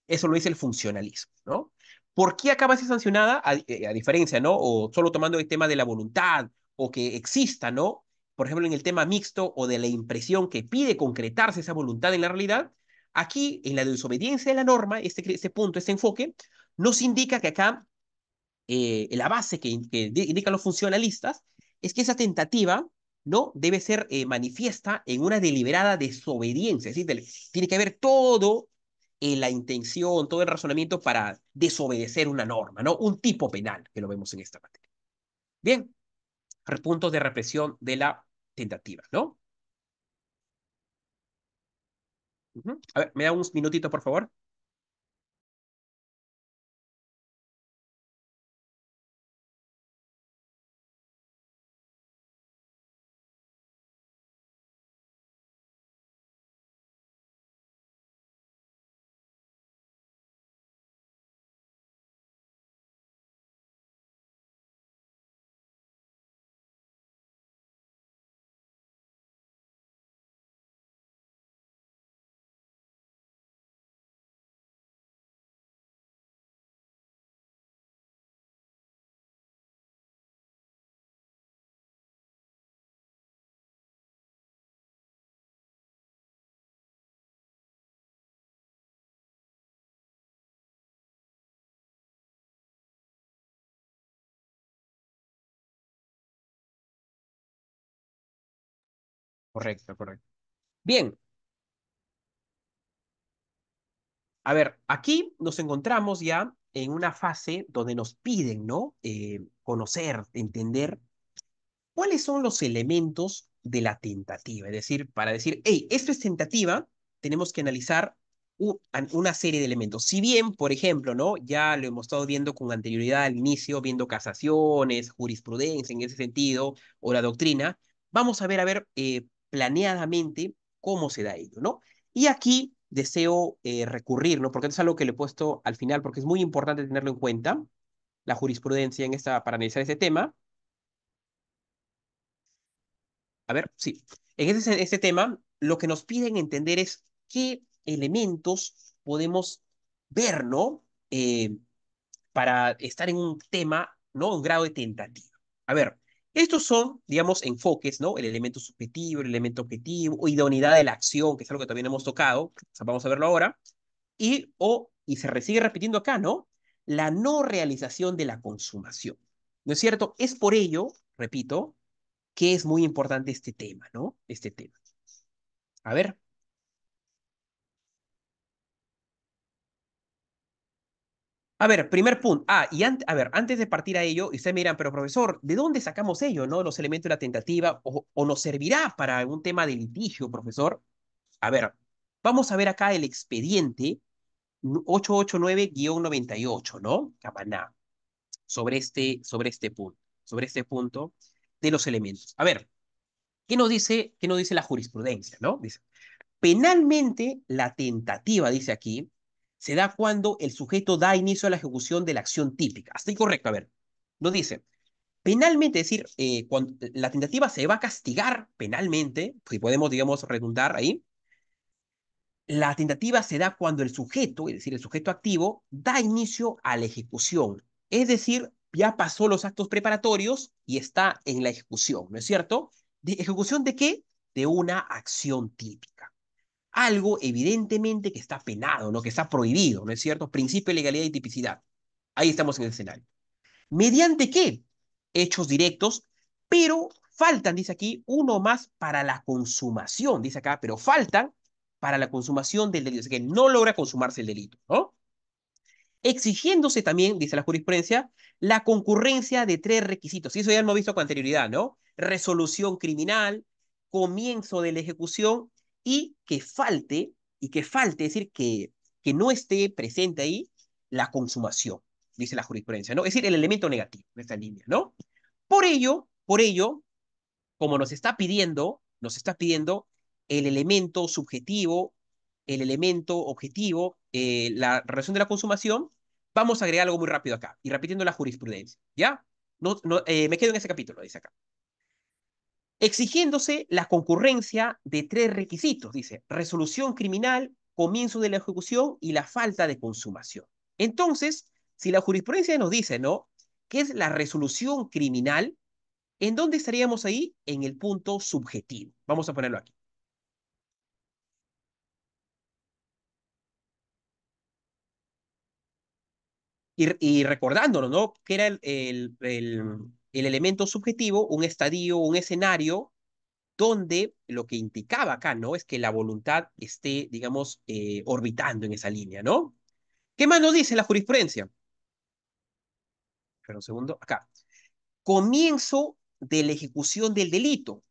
Eso lo dice el funcionalismo, ¿no? ¿Por qué acaba de ser sancionada? A diferencia, ¿no? O solo tomando el tema de la voluntad o que exista, ¿no? Por ejemplo, en el tema mixto o de la impresión que pide concretarse esa voluntad en la realidad, aquí en la desobediencia de la norma, este punto, este enfoque, nos indica que acá la base que indican los funcionalistas es que esa tentativa no debe ser manifiesta en una deliberada desobediencia, es decir, tiene que haber todo la intención, todo el razonamiento para desobedecer una norma, ¿no? Un tipo penal, que lo vemos en esta materia. Bien, puntos de represión de la tentativa, ¿no? A ver, me da unos minutitos, por favor. Correcto, correcto. Bien, a ver, aquí nos encontramos ya en una fase donde nos piden, ¿no? Conocer, entender cuáles son los elementos de la tentativa. Es decir, para decir, hey, esto es tentativa, tenemos que analizar una serie de elementos. Si bien, por ejemplo, ¿no? Ya lo hemos estado viendo con anterioridad al inicio, viendo casaciones, jurisprudencia en ese sentido, o la doctrina, vamos a ver, planeadamente cómo se da ello, ¿no? Y aquí deseo recurrir, ¿no? Porque esto es algo que le he puesto al final, porque es muy importante tenerlo en cuenta, la jurisprudencia para analizar ese tema. A ver, sí. En ese tema, lo que nos piden entender es qué elementos podemos ver, ¿no? Para estar en un tema, ¿no? Un grado de tentativa. A ver, estos son, digamos, enfoques, ¿no? El elemento subjetivo, el elemento objetivo, o idoneidad de la acción, que es algo que también hemos tocado, o sea, vamos a verlo ahora, y sigue repitiendo acá, ¿no? La no realización de la consumación. ¿No es cierto? Es por ello, repito, que es muy importante este tema, ¿no? Este tema. A ver, A ver, primer punto. A ver, antes de partir a ello, y ustedes me dirán, pero profesor, ¿de dónde sacamos ello, no? Los elementos de la tentativa, o nos servirá para algún tema de litigio, profesor. A ver, vamos a ver acá el expediente 889-98, ¿no? Cabaná, sobre este punto de los elementos. A ver, qué nos dice la jurisprudencia, no? Dice, penalmente, la tentativa, dice aquí, se da cuando el sujeto da inicio a la ejecución de la acción típica. Hasta ahí correcto, a ver. Nos dice, penalmente, es decir, cuando la tentativa se va a castigar penalmente, si podemos, digamos, redundar ahí, la tentativa se da cuando el sujeto, es decir, el sujeto activo, da inicio a la ejecución. Es decir, ya pasó los actos preparatorios y está en la ejecución, ¿no es cierto? ¿De ejecución de qué? De una acción típica. Algo evidentemente que está penado, ¿no? Que está prohibido, ¿no es cierto? Principio de legalidad y tipicidad. Ahí estamos en el escenario. ¿Mediante qué? Hechos directos, pero faltan, dice aquí, uno más para la consumación, dice acá, pero faltan para la consumación del delito. Es que no logra consumarse el delito, ¿no? Exigiéndose también, dice la jurisprudencia, la concurrencia de tres requisitos. Y eso ya lo hemos visto con anterioridad, ¿no? Resolución criminal, comienzo de la ejecución y que falte, es decir, que no esté presente ahí la consumación, dice la jurisprudencia, ¿no? Es decir, el elemento negativo de esta línea, ¿no? Por ello, como nos está pidiendo el elemento subjetivo, el elemento objetivo, la relación de la consumación, vamos a agregar algo muy rápido acá, y repitiendo la jurisprudencia, ¿ya? Me quedo en ese capítulo, dice acá. Exigiéndose la concurrencia de tres requisitos, dice, resolución criminal, comienzo de la ejecución y la falta de consumación. Entonces, si la jurisprudencia nos dice, ¿no? ¿Qué es la resolución criminal? ¿En dónde estaríamos ahí? En el punto subjetivo. Vamos a ponerlo aquí. Y recordándonos, ¿no? Que era el elemento subjetivo, un estadio, un escenario, donde lo que indicaba acá, ¿no? Es que la voluntad esté, digamos, orbitando en esa línea, ¿no? ¿Qué más nos dice la jurisprudencia? Espera un segundo, acá. Comienzo de la ejecución del delito.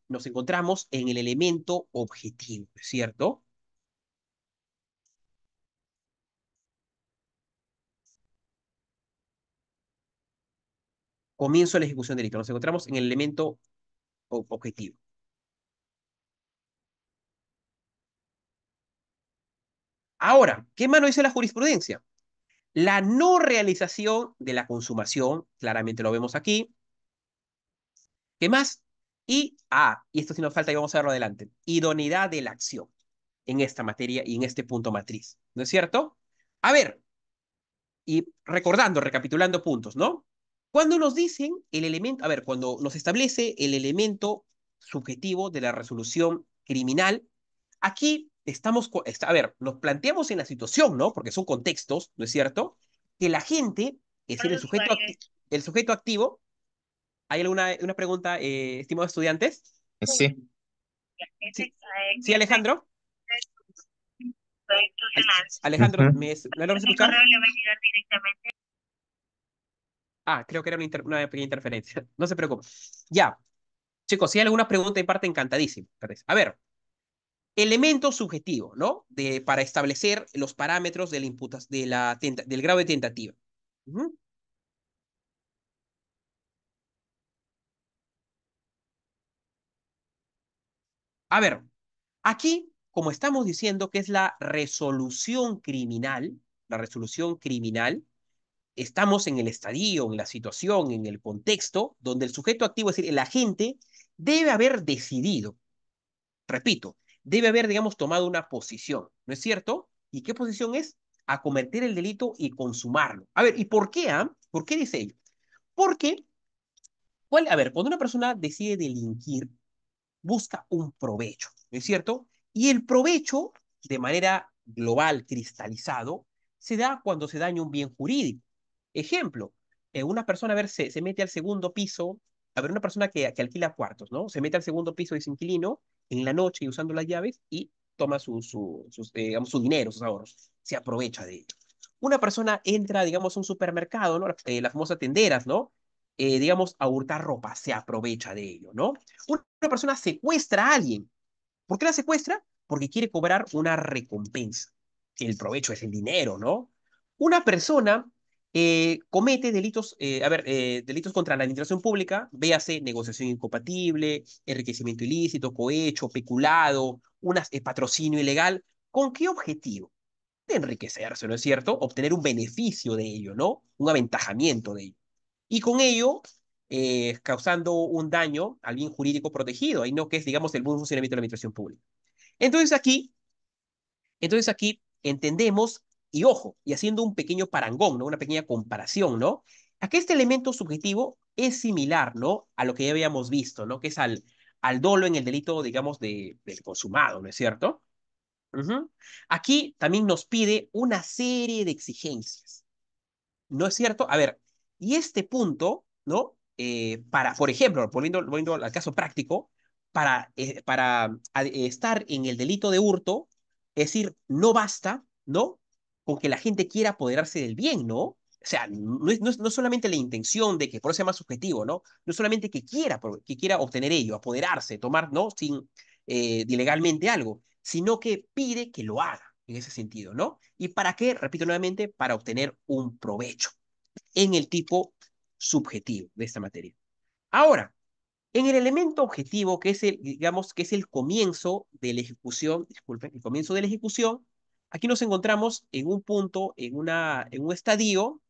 Nos encontramos en el elemento objetivo, ¿cierto? Comienzo de la ejecución del delito. Nos encontramos en el elemento objetivo. Ahora, ¿qué más nos dice la jurisprudencia? La no realización de la consumación, claramente lo vemos aquí. ¿Qué más? Y esto sí nos falta y vamos a verlo adelante, idoneidad de la acción en esta materia y en este punto matriz, ¿no es cierto? A ver, y recordando, recapitulando puntos, ¿no? Cuando nos dicen el elemento, a ver, cuando nos establece el elemento subjetivo de la resolución criminal, aquí a ver, nos planteamos en la situación, ¿no? Porque son contextos, ¿no es cierto? Que la gente, es decir, el sujeto activo, ¿hay alguna una pregunta, estimados estudiantes? Sí. Sí, sí, Alejandro. Alejandro, Ujú. ¿me logras escuchar? Creo que era una pequeña interferencia. No se preocupe. Ya, chicos, si hay alguna pregunta en parte, encantadísimo. A ver, elemento subjetivo, ¿no? Para establecer los parámetros de del grado de tentativa. Ujú. A ver, aquí, como estamos diciendo que es la resolución criminal, estamos en el estadio, en la situación, en el contexto, donde el sujeto activo, es decir, el agente, debe haber decidido, repito, debe haber, digamos, tomado una posición, ¿no es cierto? ¿Y qué posición es? Acometer el delito y consumarlo. A ver, ¿y por qué? ¿Por qué dice ello? Porque, a ver, cuando una persona decide delinquir, busca un provecho, ¿no es cierto? Y el provecho, de manera global, cristalizado, se da cuando se daña un bien jurídico. Ejemplo, una persona, a ver, se mete al segundo piso, a ver, una persona que alquila cuartos, ¿no? Se mete al segundo piso de su inquilino en la noche y usando las llaves y toma digamos, su dinero, sus ahorros, se aprovecha de ello. una persona entra, digamos, a un supermercado, ¿no? Las famosas tenderas, ¿no? Digamos, a hurtar ropa, se aprovecha de ello, ¿no? Una persona secuestra a alguien. ¿Por qué la secuestra? Porque quiere cobrar una recompensa. El provecho es el dinero, ¿no? Una persona comete delitos, delitos contra la administración pública, véase negociación incompatible, enriquecimiento ilícito, cohecho, peculado, patrocinio ilegal. ¿Con qué objetivo? De enriquecerse, ¿no es cierto? Obtener un beneficio de ello, ¿no? Un aventajamiento de ello. Y con ello, causando un daño al bien jurídico protegido, ahí no que es, digamos, el buen funcionamiento de la administración pública. Entonces aquí, entonces aquí entendemos, y ojo, y haciendo un pequeño parangón, ¿no? Una pequeña comparación, ¿no? Aquí este elemento subjetivo es similar, ¿no? A lo que ya habíamos visto, ¿no? Que es al dolo en el delito, digamos, del consumado, ¿no es cierto? Ujú. Aquí también nos pide una serie de exigencias. ¿No es cierto? A ver, y este punto, ¿no? Por ejemplo, volviendo al caso práctico, para estar en el delito de hurto, es decir, no basta, ¿no? Con que la gente quiera apoderarse del bien, ¿no? O sea, no es solamente la intención de que, por eso se llama subjetivo, ¿no? No es solamente que quiera obtener ello, apoderarse, tomar, ¿no? Ilegalmente algo, sino que pide que lo haga en ese sentido, ¿no? ¿Y para qué? Repito nuevamente, para obtener un provecho en el tipo subjetivo de esta materia. Ahora, en el elemento objetivo, que es digamos, que es el comienzo de la ejecución, disculpen, el comienzo de la ejecución, aquí nos encontramos en un punto, en un estadio,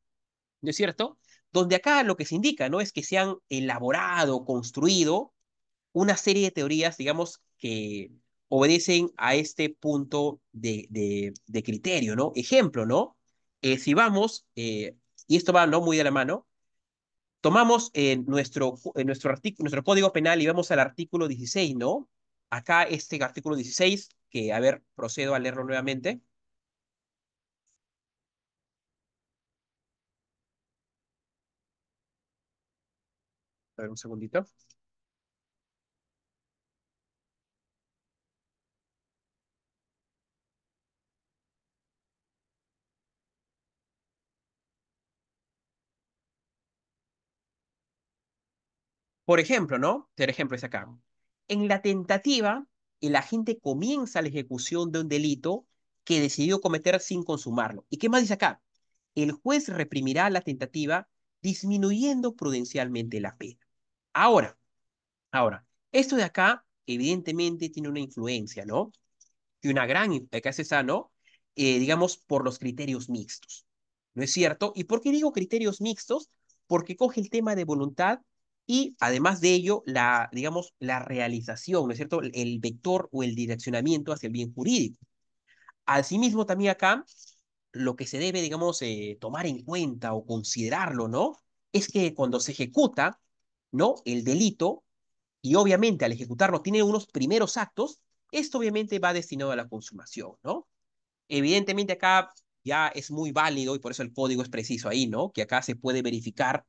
¿no es cierto? Donde acá lo que se indica, ¿no? Es que se han elaborado, construido una serie de teorías, digamos, que obedecen a este punto de criterio, ¿no? Ejemplo, ¿no? Si vamos, y esto va, ¿no? Muy de la mano, tomamos nuestro código penal y vamos al artículo 16, ¿no? Acá este artículo 16, que, a ver, procedo a leerlo nuevamente. A ver, un segundito. Por ejemplo, ¿no? Por ejemplo, es acá. En la tentativa, el agente comienza la ejecución de un delito que decidió cometer sin consumarlo. ¿Y qué más dice acá? El juez reprimirá la tentativa disminuyendo prudencialmente la pena. Ahora, ahora, esto de acá evidentemente tiene una influencia, ¿no? Y una gran, que hace esa, ¿no? Digamos, por los criterios mixtos. ¿No es cierto? ¿Y por qué digo criterios mixtos? Porque coge el tema de voluntad y además de ello, digamos, la realización, ¿no es cierto? El vector o el direccionamiento hacia el bien jurídico. Asimismo, también acá, lo que se debe, digamos, tomar en cuenta o considerarlo, ¿no? Es que cuando se ejecuta, ¿no? El delito, y obviamente al ejecutarlo tiene unos primeros actos, esto obviamente va destinado a la consumación, ¿no? Evidentemente acá ya es muy válido y por eso el código es preciso ahí, ¿no? Que acá se puede verificar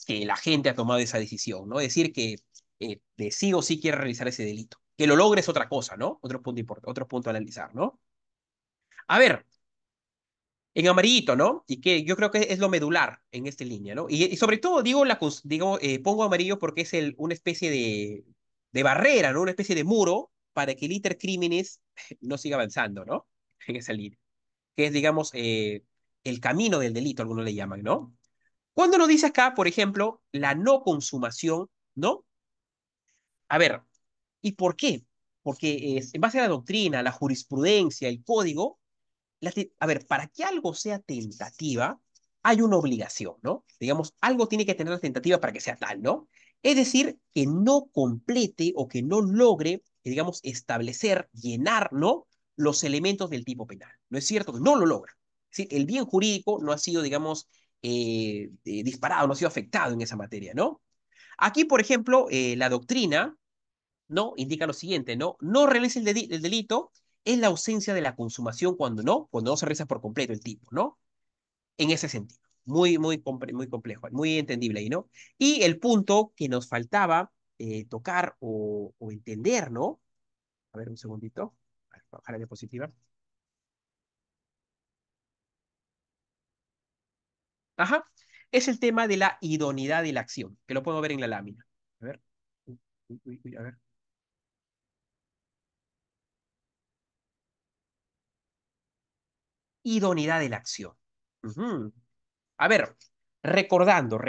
que la gente ha tomado esa decisión, ¿no? Es decir, que de sí o sí quiere realizar ese delito. Que lo logre es otra cosa, ¿no? Otro punto importante, otro punto a analizar, ¿no? A ver, en amarillito, ¿no? Y que yo creo que es lo medular en esta línea, ¿no? Y sobre todo digo, pongo amarillo porque es una especie de barrera, ¿no? Una especie de muro para que el intercrímenes no siga avanzando, ¿no? En esa línea. Que es, digamos, el camino del delito, algunos le llaman, ¿no? Cuando nos dice acá, por ejemplo, la no consumación, ¿no? A ver, ¿y por qué? Porque en base a la doctrina, la jurisprudencia, el código, a ver, para que algo sea tentativa, hay una obligación, ¿no? Digamos, algo tiene que tener la tentativa para que sea tal, ¿no? Es decir, que no complete o que no logre, digamos, establecer, llenar, ¿no? Los elementos del tipo penal. ¿No es cierto? Que no lo logra. Es decir, el bien jurídico no ha sido, digamos, disparado, no ha sido afectado en esa materia, ¿no? Aquí, por ejemplo, la doctrina, ¿no? Indica lo siguiente, ¿no? No realiza el delito es la ausencia de la consumación cuando no se realiza por completo el tipo, ¿no? En ese sentido. Muy complejo, muy entendible ahí, ¿no? Y el punto que nos faltaba tocar o entender, ¿no? A ver, un segundito. A ver, bajar la diapositiva. Ajá. Es el tema de la idoneidad de la acción, que lo podemos ver en la lámina. A ver. Uy, uy, uy, a ver. Idoneidad de la acción. Ujú. A ver, recordando.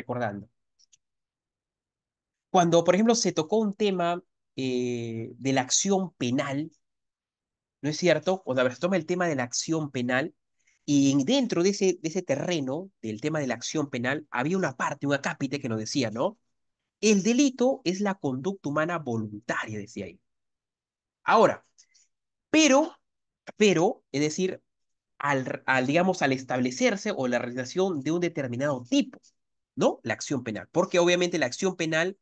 Cuando, por ejemplo, se tocó un tema de la acción penal, ¿no es cierto? Cuando a ver, se toma el tema de la acción penal, y dentro de ese terreno del tema de la acción penal, había una parte, un acápite que nos decía, ¿no? El delito es la conducta humana voluntaria, decía ahí. Ahora, pero, es decir, digamos, al establecerse o la realización de un determinado tipo, ¿no? La acción penal. Porque obviamente la acción penal,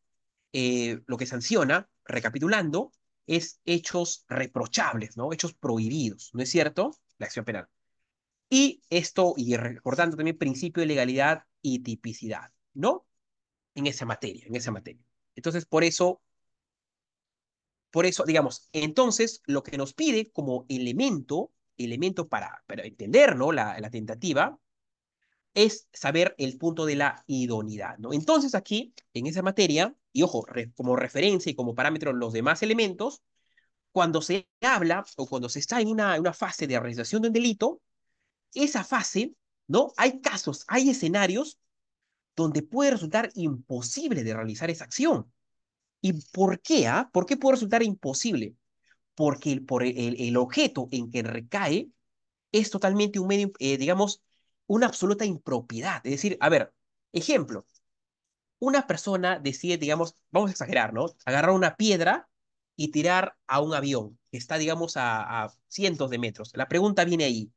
lo que sanciona, recapitulando, es hechos reprochables, ¿no? Hechos prohibidos, ¿no es cierto? La acción penal. Y esto, y recordando también principio de legalidad y tipicidad, ¿no? En esa materia, en esa materia. Entonces, digamos, entonces, lo que nos pide como elemento para entender, ¿no? La tentativa, es saber el punto de la idoneidad, ¿no? Entonces, aquí, en esa materia, y ojo, como referencia y como parámetro los demás elementos, cuando se habla o cuando se está en una fase de realización de un delito, esa fase, ¿no? Hay casos, hay escenarios donde puede resultar imposible de realizar esa acción. ¿Y por qué? Ah? ¿Por qué puede resultar imposible? Porque el objeto en que recae es totalmente un medio, digamos, una absoluta impropiedad. Es decir, a ver, ejemplo, una persona decide, digamos, vamos a exagerar, ¿no? Agarrar una piedra y tirar a un avión que está, digamos, a cientos de metros. La pregunta viene ahí.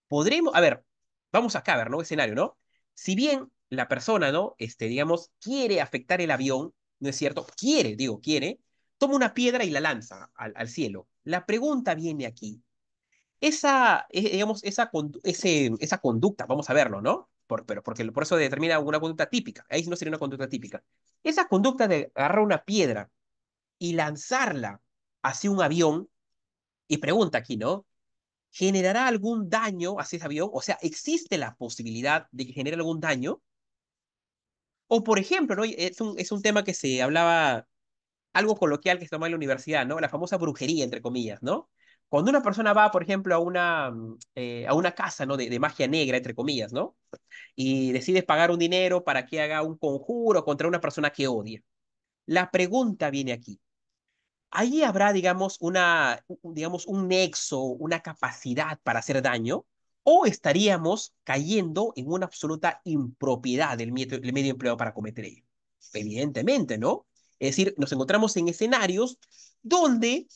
¿Podremos, a ver, vamos acá a ver, ¿no? Escenario, ¿no? Si bien la persona, ¿no? Digamos, quiere afectar el avión, ¿no es cierto? Quiere, digo, quiere, toma una piedra y la lanza al cielo. La pregunta viene aquí. Digamos, esa conducta, vamos a verlo, ¿no? Pero porque por eso determina una conducta típica. Ahí no sería una conducta típica. Esa conducta de agarrar una piedra y lanzarla hacia un avión, y pregunta aquí, ¿no? ¿Generará algún daño hacia ese avión? O sea, ¿existe la posibilidad de que genere algún daño? O, por ejemplo, ¿no? Es un tema que se hablaba, algo coloquial que se toma en la universidad, ¿no? La famosa brujería, entre comillas, ¿no? Cuando una persona va, por ejemplo, a una casa, ¿no? De magia negra, entre comillas, ¿no? Y decide pagar un dinero para que haga un conjuro contra una persona que odia. La pregunta viene aquí. ¿Ahí habrá, digamos, digamos, un nexo, una capacidad para hacer daño? ¿O estaríamos cayendo en una absoluta impropiedad del medio empleado para cometer ello? Evidentemente, ¿no? Es decir, nos encontramos en escenarios donde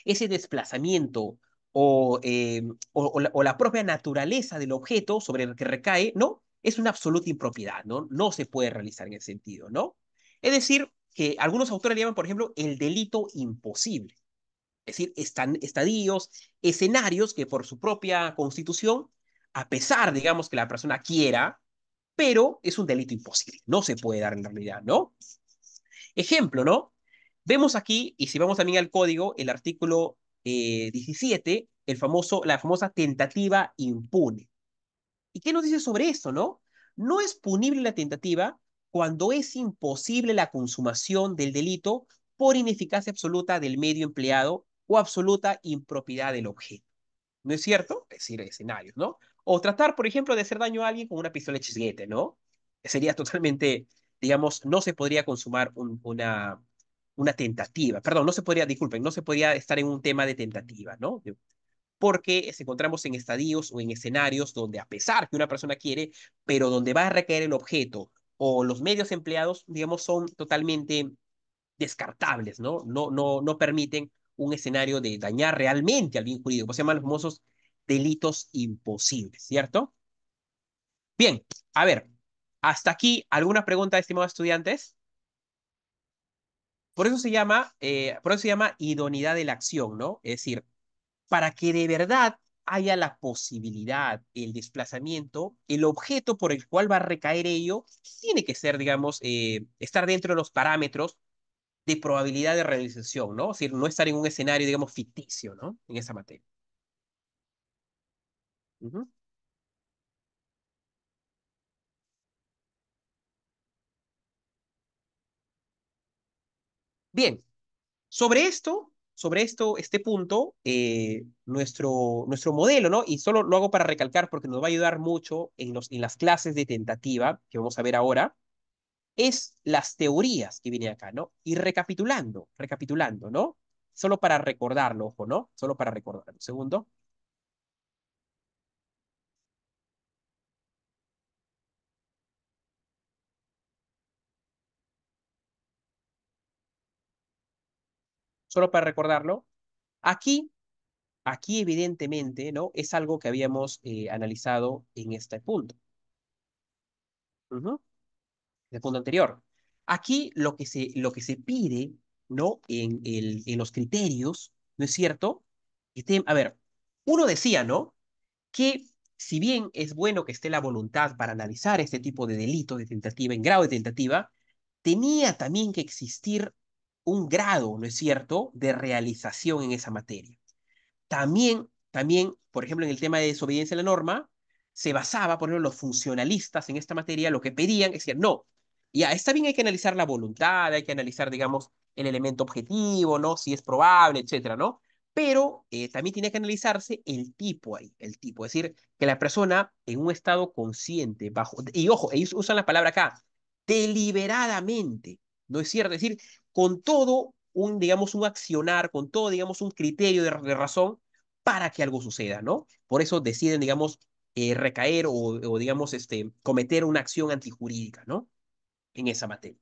ese desplazamiento o la propia naturaleza del objeto sobre el que recae, ¿no? Es una absoluta impropiedad, ¿no? No se puede realizar en ese sentido, ¿no? Es decir, que algunos autores le llaman, por ejemplo, el delito imposible. Es decir, están estadios, escenarios que por su propia constitución, a pesar, digamos, que la persona quiera, pero es un delito imposible. No se puede dar en realidad, ¿no? Ejemplo, ¿no? Vemos aquí, y si vamos también al código, el artículo 17, la famosa tentativa impune. ¿Y qué nos dice sobre esto, no? No es punible la tentativa cuando es imposible la consumación del delito por ineficacia absoluta del medio empleado o absoluta impropiedad del objeto. ¿No es cierto? Es decir, escenarios, ¿no? O tratar, por ejemplo, de hacer daño a alguien con una pistola de chisguete, ¿no? Sería totalmente, digamos, no se podría consumar una tentativa. Perdón, no se podría, disculpen, no se podría estar en un tema de tentativa, ¿no? Porque nos encontramos en estadios o en escenarios donde a pesar que una persona quiere, pero donde va a recaer el objeto o los medios empleados, digamos, son totalmente descartables, ¿no? No permiten un escenario de dañar realmente al bien jurídico, pues se llaman los famosos delitos imposibles, ¿cierto? Bien, a ver, hasta aquí, ¿alguna pregunta, estimados estudiantes? Por eso se llama idoneidad de la acción, ¿no? Es decir, para que de verdad haya la posibilidad, el desplazamiento, el objeto por el cual va a recaer ello, tiene que ser, digamos, estar dentro de los parámetros de probabilidad de realización, ¿no? Es decir, no estar en un escenario, digamos, ficticio, ¿no? En esa materia. Ujú. Bien, este punto, nuestro modelo, ¿no? Y solo lo hago para recalcar porque nos va a ayudar mucho en las clases de tentativa que vamos a ver ahora, es las teorías que vienen acá, ¿no? Y recapitulando, ¿no? Solo para recordarlo, ojo, ¿no? Solo para recordarlo. Un segundo. Solo para recordarlo. Aquí, aquí evidentemente, ¿no? Es algo que habíamos analizado en este punto. Ujú, el punto anterior. Aquí lo que se pide, ¿no? En los criterios, ¿no es cierto? A ver, uno decía, ¿no? Que si bien es bueno que esté la voluntad para analizar este tipo de delito de tentativa en grado de tentativa, tenía también que existir un grado, ¿no es cierto?, de realización en esa materia. También, por ejemplo, en el tema de desobediencia a la norma, se basaba, por ejemplo, los funcionalistas en esta materia, lo que pedían es que no, ya está bien, hay que analizar la voluntad, hay que analizar, digamos, el elemento objetivo, ¿no? Si es probable, etcétera, ¿no? Pero también tiene que analizarse el tipo ahí, el tipo, es decir, que la persona en un estado consciente, bajo, y ojo, ellos usan la palabra acá, deliberadamente, ¿no es cierto? Es decir, con todo un, digamos, un accionar, con todo, digamos, un criterio de razón para que algo suceda, ¿no? Por eso deciden, digamos, recaer o, digamos, cometer una acción antijurídica, ¿no? En esa materia.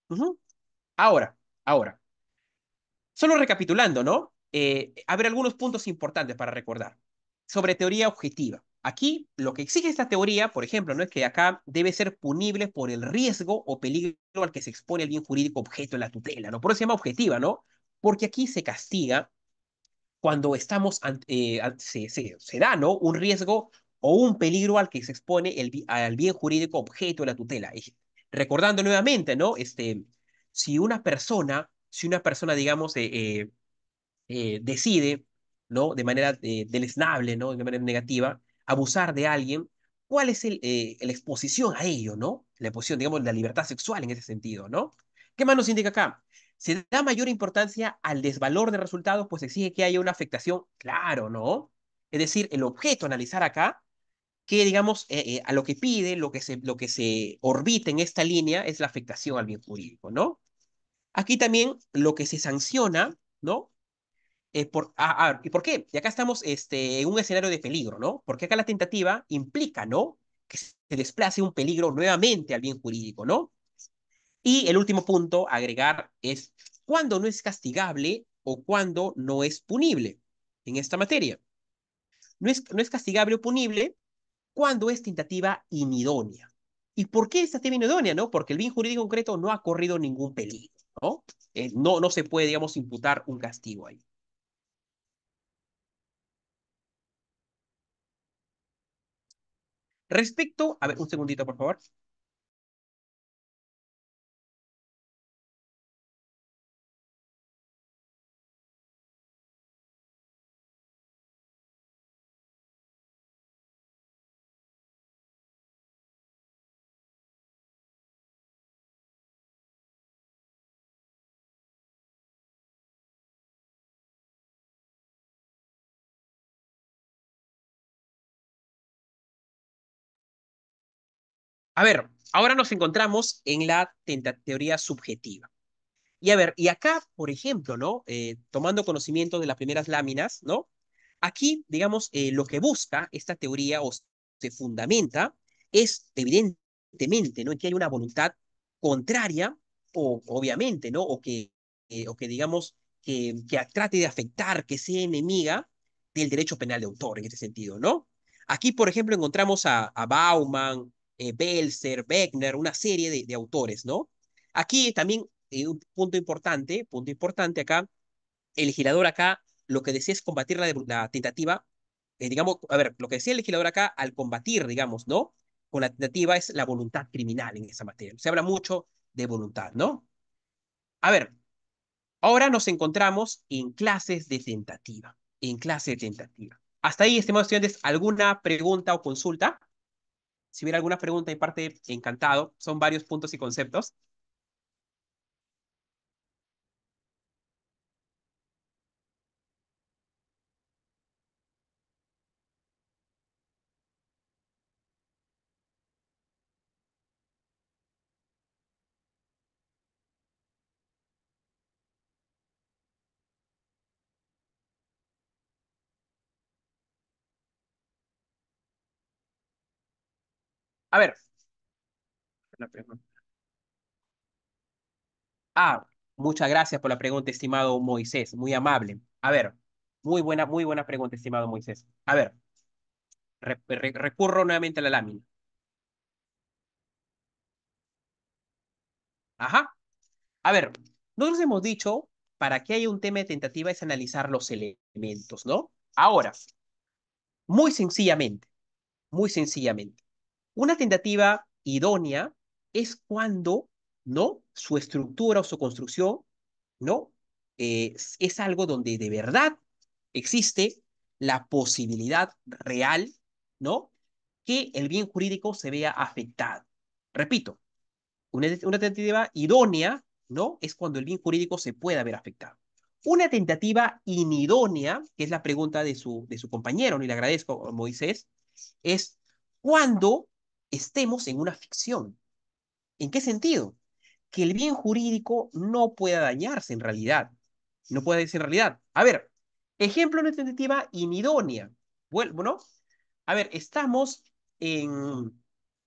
Ujú. Ahora, ahora, solo recapitulando, ¿no? Habrá algunos puntos importantes para recordar sobre teoría objetiva. Aquí, lo que exige esta teoría, por ejemplo, no es que acá debe ser punible por el riesgo o peligro al que se expone el bien jurídico objeto de la tutela, ¿no? Por eso se llama objetiva, ¿no? Porque aquí se castiga cuando se da, ¿no? Un riesgo o un peligro al que se expone al bien jurídico objeto de la tutela. Y recordando nuevamente, ¿no? Si una persona, digamos, decide, ¿no? De manera deleznable, ¿no? De manera negativa, abusar de alguien, ¿cuál es la exposición a ello, ¿no? La exposición, digamos, la libertad sexual en ese sentido, ¿no? ¿Qué más nos indica acá? Se da mayor importancia al desvalor de resultados, pues exige que haya una afectación, claro, ¿no? Es decir, el objeto a analizar acá, que digamos, a lo que pide, lo que se orbita en esta línea es la afectación al bien jurídico, ¿no? Aquí también lo que se sanciona, ¿no? ¿Y por qué? Y acá estamos en un escenario de peligro, ¿no? Porque acá la tentativa implica, ¿no? Que se desplace un peligro nuevamente al bien jurídico, ¿no? Y el último punto a agregar es cuándo no es castigable o cuándo no es punible en esta materia. No es castigable o punible cuando es tentativa inidónea. ¿Y por qué es tentativa inidónea, no? Porque el bien jurídico concreto no ha corrido ningún peligro, ¿no? No se puede, digamos, imputar un castigo ahí. Respecto, a ver, un segundito, por favor. A ver, ahora nos encontramos en la teoría subjetiva. Y a ver, y acá, por ejemplo, ¿no? Tomando conocimiento de las primeras láminas, ¿no? Aquí, digamos, lo que busca esta teoría o se fundamenta es, evidentemente, ¿no? Que hay una voluntad contraria, o obviamente, ¿no? O que digamos, que trate de afectar, que sea enemiga del derecho penal de autor, en este sentido, ¿no? Aquí, por ejemplo, encontramos a Bauman, Belzer, Beckner, una serie de autores, ¿no? Aquí también un punto importante acá, el legislador acá lo que decía es combatir la tentativa, digamos, a ver, lo que decía el legislador acá al combatir, digamos, ¿no? Con la tentativa es la voluntad criminal en esa materia. Se habla mucho de voluntad, ¿no? A ver, ahora nos encontramos en clases de tentativa, en clase de tentativa. Hasta ahí, estimados estudiantes, ¿alguna pregunta o consulta? Si hubiera alguna pregunta de parte, encantado. Son varios puntos y conceptos. A ver, la pregunta. Ah, muchas gracias por la pregunta, estimado Moisés, muy amable. A ver, muy buena pregunta, estimado Moisés. A ver, recurro nuevamente a la lámina. Ajá. A ver, nosotros hemos dicho, para que haya un tema de tentativa es analizar los elementos, ¿no? Ahora, muy sencillamente, muy sencillamente. Una tentativa idónea es cuando, ¿no? Su estructura o su construcción, ¿no? Es algo donde de verdad existe la posibilidad real, ¿no? Que el bien jurídico se vea afectado. Repito, una tentativa idónea, ¿no? Es cuando el bien jurídico se pueda ver afectado. Una tentativa inidónea, que es la pregunta de su compañero, y le agradezco, Moisés, es cuando estemos en una ficción. ¿En qué sentido? Que el bien jurídico no pueda dañarse en realidad. No puede dañarse en realidad. A ver, ejemplo de una tentativa inidónea. Bueno, ¿no? A ver, estamos en...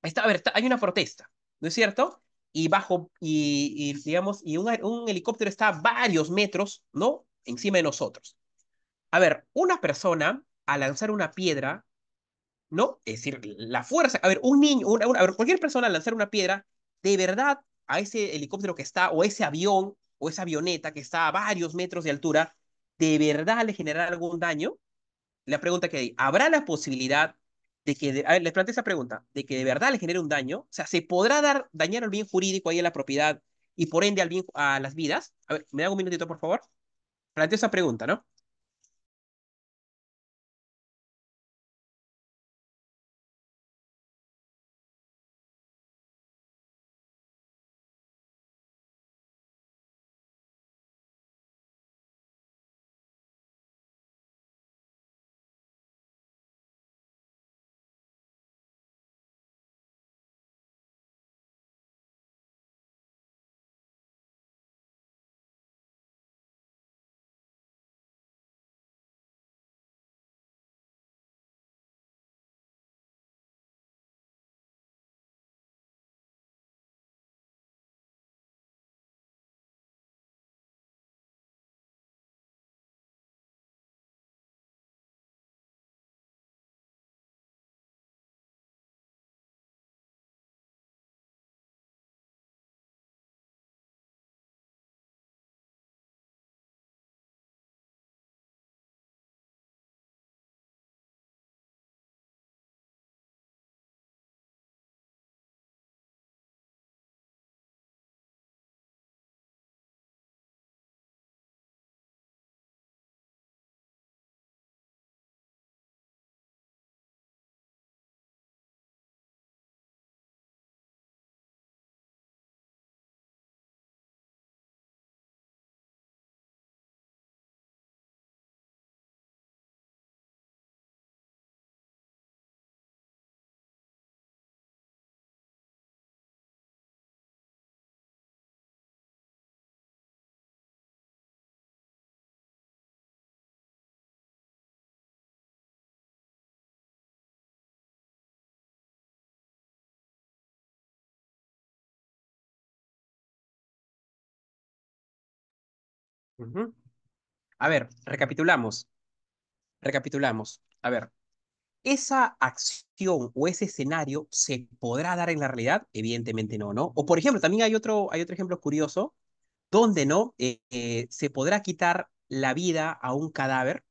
a ver, hay una protesta, ¿no es cierto? Digamos, un helicóptero está a varios metros, ¿no? Encima de nosotros. A ver, una persona, al lanzar una piedra, ¿no? Es decir, la fuerza. A ver, un niño, a ver, cualquier persona al lanzar una piedra, de verdad, a ese helicóptero que está, o ese avión, o esa avioneta que está a varios metros de altura, ¿de verdad le generará algún daño? La pregunta que hay, ¿habrá la posibilidad de que, a ver, les planteo esa pregunta, de que de verdad le genere un daño? O sea, ¿se podrá dañar al bien jurídico ahí a la propiedad y por ende al bien, a las vidas? A ver, ¿me da un minutito, por favor? Planteo esa pregunta, ¿no? Ujú. A ver, recapitulamos, recapitulamos. A ver, ¿esa acción o ese escenario se podrá dar en la realidad? Evidentemente no, ¿no? O por ejemplo, también hay otro ejemplo curioso, donde no se podrá quitar la vida a un cadáver.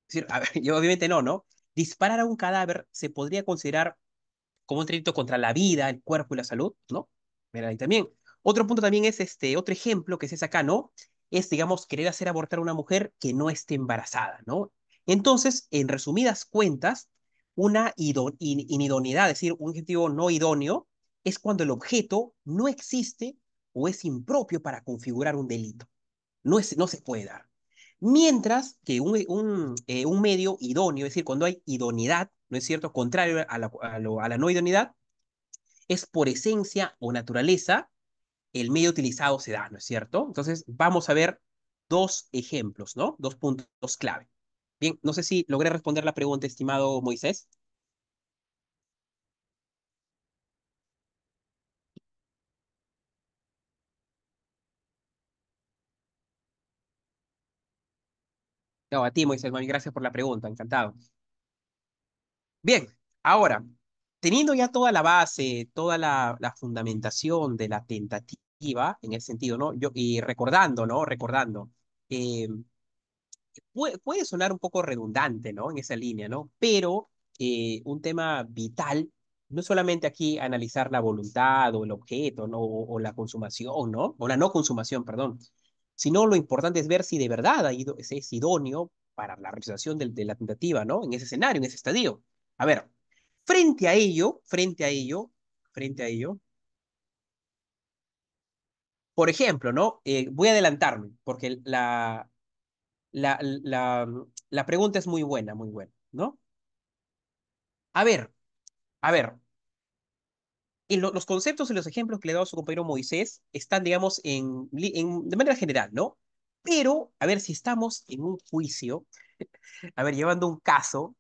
Es decir, a ver, y obviamente no, ¿no? Disparar a un cadáver se podría considerar como un delito contra la vida, el cuerpo y la salud, ¿no? Mira, ahí también. Otro punto también es otro ejemplo que es acá, ¿no? Es, digamos, querer hacer abortar a una mujer que no esté embarazada, ¿no? Entonces, en resumidas cuentas, una inidoneidad, es decir, un objetivo no idóneo, es cuando el objeto no existe o es impropio para configurar un delito. No se puede dar. Mientras que un medio idóneo, es decir, cuando hay idoneidad, ¿no es cierto? Contrario a la no idoneidad, es por esencia o naturaleza el medio utilizado se da, ¿no es cierto? Entonces, vamos a ver dos ejemplos, ¿no? Dos puntos clave. Bien, no sé si logré responder la pregunta, estimado Moisés. No, a ti, Moisés, mami, gracias por la pregunta, encantado. Bien, ahora, teniendo ya toda la base, toda la fundamentación de la tentativa, en ese sentido, ¿no? Y recordando, ¿no? Recordando, eh, puede sonar un poco redundante, ¿no? En esa línea, ¿no? Pero un tema vital, no solamente aquí analizar la voluntad o el objeto, ¿no? O la consumación, ¿no? O la no consumación, perdón, sino lo importante es ver si de verdad es idóneo para la realización de la tentativa, ¿no? En ese escenario, en ese estadio. A ver, frente a ello, por ejemplo, ¿no? Voy a adelantarme, porque la pregunta es muy buena, ¿no? A ver, a ver, los conceptos y los ejemplos que le he dado a su compañero Moisés están, digamos, de manera general, ¿no? Pero, a ver, si estamos en un juicio, a ver, llevando un caso,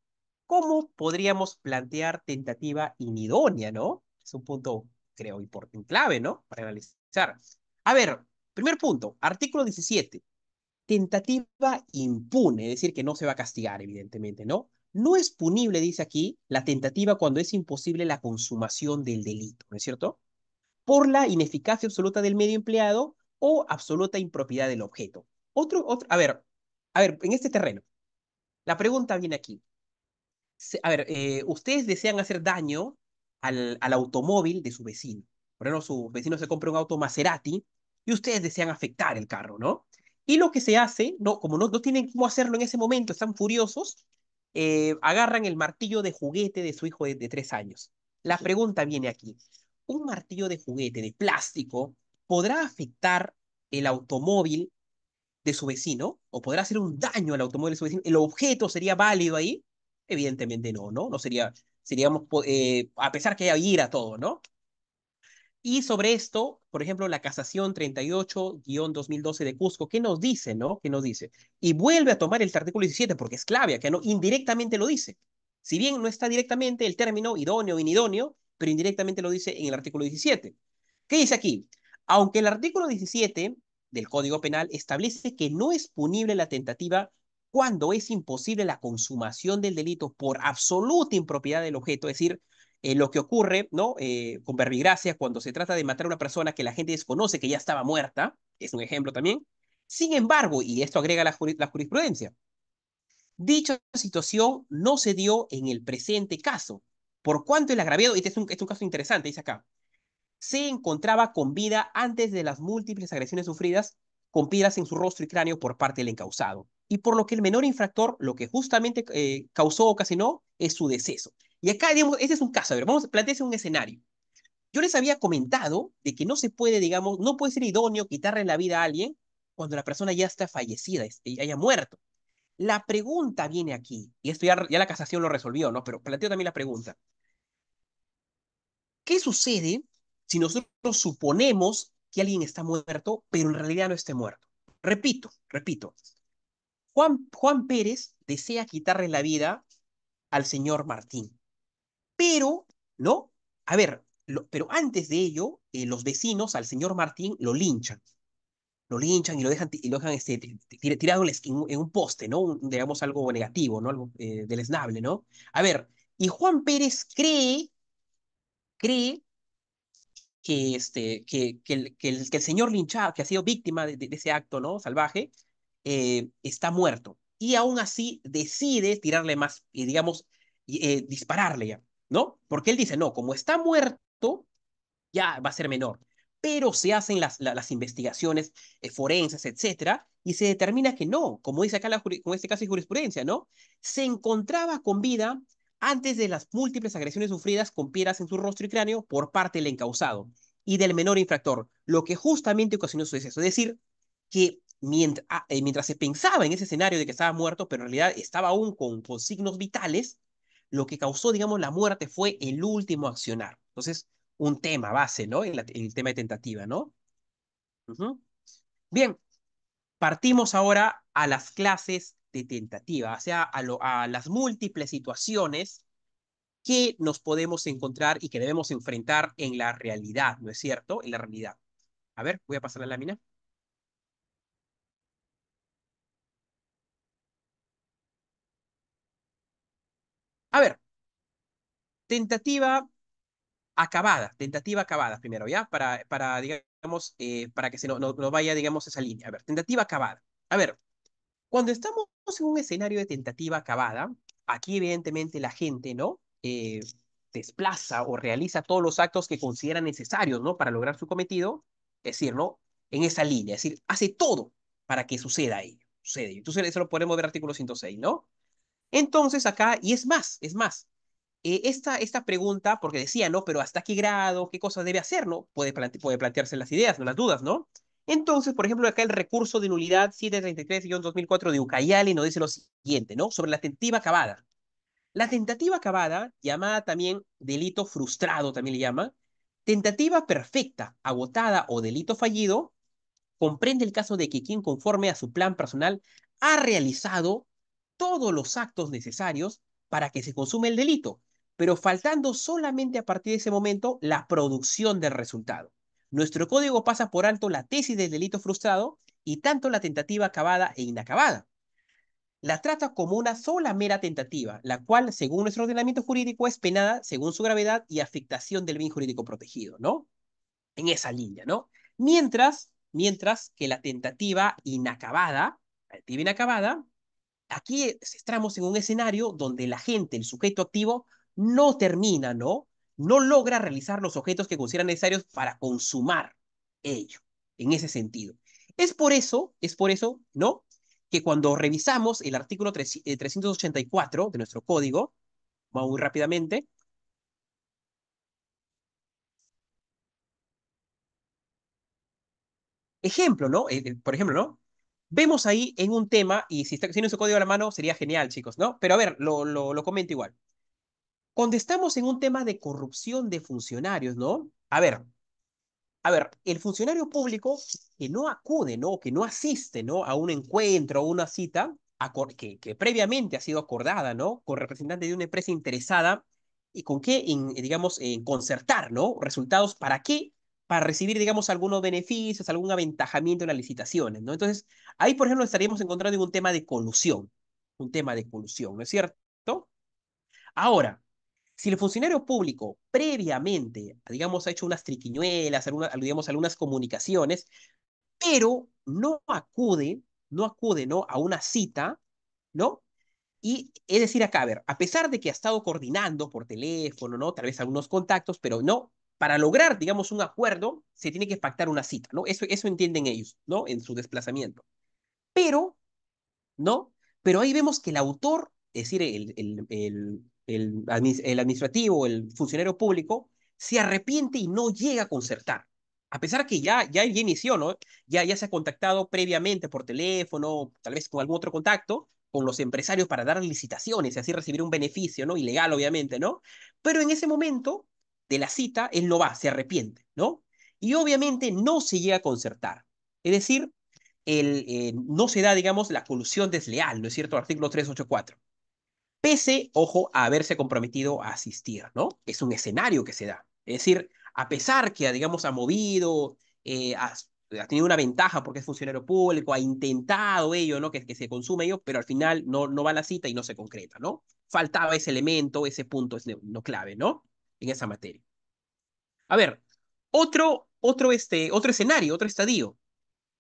¿cómo podríamos plantear tentativa inidónea, ¿no? Es un punto, creo, importante, clave, ¿no? Para analizar. A ver, primer punto, artículo 17. Tentativa impune, es decir, que no se va a castigar, evidentemente, ¿no? No es punible, dice aquí, la tentativa cuando es imposible la consumación del delito, ¿no es cierto? Por la ineficacia absoluta del medio empleado o absoluta impropiedad del objeto. A ver, en este terreno, la pregunta viene aquí. A ver, ustedes desean hacer daño al automóvil de su vecino. Por ejemplo, su vecino se compra un auto Maserati y ustedes desean afectar el carro, ¿no? Y lo que se hace, no, como no tienen cómo hacerlo en ese momento, están furiosos, agarran el martillo de juguete de su hijo de 3 años. La pregunta viene aquí. ¿Un martillo de juguete de plástico podrá afectar el automóvil de su vecino o podrá hacer un daño al automóvil de su vecino? ¿El objeto sería válido ahí? Evidentemente no, ¿no? No sería, seríamos, a pesar que haya ira, todo, ¿no? Y sobre esto, por ejemplo, la casación 38-2012 de Cusco, ¿qué nos dice, no? ¿Qué nos dice? Y vuelve a tomar el artículo 17 porque es clave, que no, indirectamente lo dice. Si bien no está directamente el término idóneo o inidóneo, pero indirectamente lo dice en el artículo 17. ¿Qué dice aquí? Aunque el artículo 17 del Código Penal establece que no es punible la tentativa cuando es imposible la consumación del delito por absoluta impropiedad del objeto, es decir, lo que ocurre, ¿no? Con verbigracia, cuando se trata de matar a una persona que la gente desconoce que ya estaba muerta, es un ejemplo también. Sin embargo, y esto agrega la jurisprudencia, dicha situación no se dio en el presente caso, por cuanto el agraviado, este es un caso interesante, dice acá, se encontraba con vida antes de las múltiples agresiones sufridas con piedras en su rostro y cráneo por parte del encausado. Y por lo que el menor infractor, lo que justamente causó o ocasionó, es su deceso. Y acá, digamos, este es un caso. A ver, vamos a plantearse un escenario. Yo les había comentado de que no se puede, digamos, no puede ser idóneo quitarle la vida a alguien cuando la persona ya está fallecida, haya muerto. La pregunta viene aquí, y esto ya la casación lo resolvió, ¿no? Pero planteo también la pregunta. ¿Qué sucede si nosotros suponemos que alguien está muerto, pero en realidad no esté muerto? Repito. Juan Pérez desea quitarle la vida al señor Martín, pero, ¿no? A ver, pero antes de ello, los vecinos al señor Martín lo linchan y lo dejan tirado en un poste, ¿no? Digamos algo negativo, ¿no? Algo deleznable, ¿no? A ver, y Juan Pérez cree que el señor linchado, que ha sido víctima de ese acto, ¿no? Salvaje, está muerto. Y aún así decide tirarle más, y digamos, dispararle ya, ¿no? Porque él dice, no, como está muerto, ya va a ser menor. Pero se hacen las investigaciones forenses, etcétera, y se determina que no, como dice acá con este caso de jurisprudencia, ¿no? Se encontraba con vida antes de las múltiples agresiones sufridas con piedras en su rostro y cráneo por parte del encausado y del menor infractor, lo que justamente ocasionó su deceso. Es decir, que mientras se pensaba en ese escenario de que estaba muerto, pero en realidad estaba aún con signos vitales, lo que causó, digamos, la muerte fue el último accionar. Entonces, un tema base, ¿no? En el tema de tentativa, ¿no? Ujú. Bien, partimos ahora a las clases de tentativa, o sea, a las múltiples situaciones que nos podemos encontrar y que debemos enfrentar en la realidad, ¿no es cierto? En la realidad. A ver, voy a pasar la lámina. tentativa acabada primero, ¿ya? Digamos, para que se no vaya, digamos, esa línea. A ver, tentativa acabada. A ver, cuando estamos en un escenario de tentativa acabada, aquí evidentemente la gente, ¿no? Desplaza o realiza todos los actos que considera necesarios, ¿no? Para lograr su cometido, es decir, ¿no? En esa línea, es decir, hace todo para que suceda ello. Sucede ello. Entonces, eso lo podemos ver artículo 106, ¿no? Entonces, acá, y es más, esta pregunta, porque decía, ¿no? Pero ¿hasta qué grado? ¿Qué cosas debe hacer, no? Puede plantearse las ideas, no las dudas, ¿no? Entonces, por ejemplo, acá el recurso de nulidad 733-2004 de Ucayali nos dice lo siguiente, ¿no? Sobre la tentativa acabada. La tentativa acabada, llamada también delito frustrado, también le llama, tentativa perfecta, agotada o delito fallido, comprende el caso de que quien conforme a su plan personal ha realizado todos los actos necesarios para que se consume el delito, pero faltando solamente a partir de ese momento la producción del resultado. Nuestro código pasa por alto la tesis del delito frustrado y tanto la tentativa acabada e inacabada. La trata como una sola mera tentativa, la cual, según nuestro ordenamiento jurídico, es penada según su gravedad y afectación del bien jurídico protegido, ¿no? En esa línea, ¿no? Mientras que la tentativa inacabada, aquí estamos en un escenario donde la gente, el sujeto activo, no termina, ¿no? No logra realizar los objetos que consideran necesarios para consumar ello, en ese sentido. Es por eso, ¿no? Que cuando revisamos el artículo 384 de nuestro código, vamos muy rápidamente, ejemplo, ¿no? Por ejemplo, ¿no? Vemos ahí en un tema, y si está tiene su código a la mano, sería genial, chicos, ¿no? Pero a ver, lo comento igual. Cuando estamos en un tema de corrupción de funcionarios, ¿no? A ver, el funcionario público que no acude, ¿no? Que no asiste, ¿no? A un encuentro o una cita que previamente ha sido acordada, ¿no? Con representantes de una empresa interesada y con qué, digamos, en concertar, ¿no? Resultados, ¿para qué? Para recibir, digamos, algunos beneficios, algún aventajamiento en las licitaciones, ¿no? Entonces, ahí, por ejemplo, estaríamos encontrando en un tema de colusión, ¿no es cierto? Ahora, si el funcionario público previamente, digamos, ha hecho unas triquiñuelas, digamos, algunas comunicaciones, pero no acude, ¿no? A una cita, ¿no? Y es decir, acá, a ver, a pesar de que ha estado coordinando por teléfono, ¿no? Tal vez algunos contactos, pero no, para lograr, digamos, un acuerdo, se tiene que pactar una cita, ¿no? Eso entienden ellos, ¿no? En su desplazamiento. Pero ¿no? Pero ahí vemos que el autor, es decir, el administrativo, el funcionario público, se arrepiente y no llega a concertar. A pesar que ya inició, ¿no? Ya se ha contactado previamente por teléfono, tal vez con algún otro contacto, con los empresarios para dar licitaciones y así recibir un beneficio, ¿no? Ilegal, obviamente, ¿no? Pero en ese momento de la cita, él no va, se arrepiente, ¿no? Y obviamente no se llega a concertar. Es decir, no se da, digamos, la colusión desleal, ¿no es cierto? Artículo 384. Pese, ojo, a haberse comprometido a asistir, ¿no? Es un escenario que se da. Es decir, a pesar que, digamos, ha movido, ha tenido una ventaja porque es funcionario público, ha intentado ello, ¿no? Que se consume ello, pero al final no va a la cita y no se concreta, ¿no? Faltaba ese elemento, ese punto es no clave, ¿no? En esa materia. A ver, otro escenario, otro estadio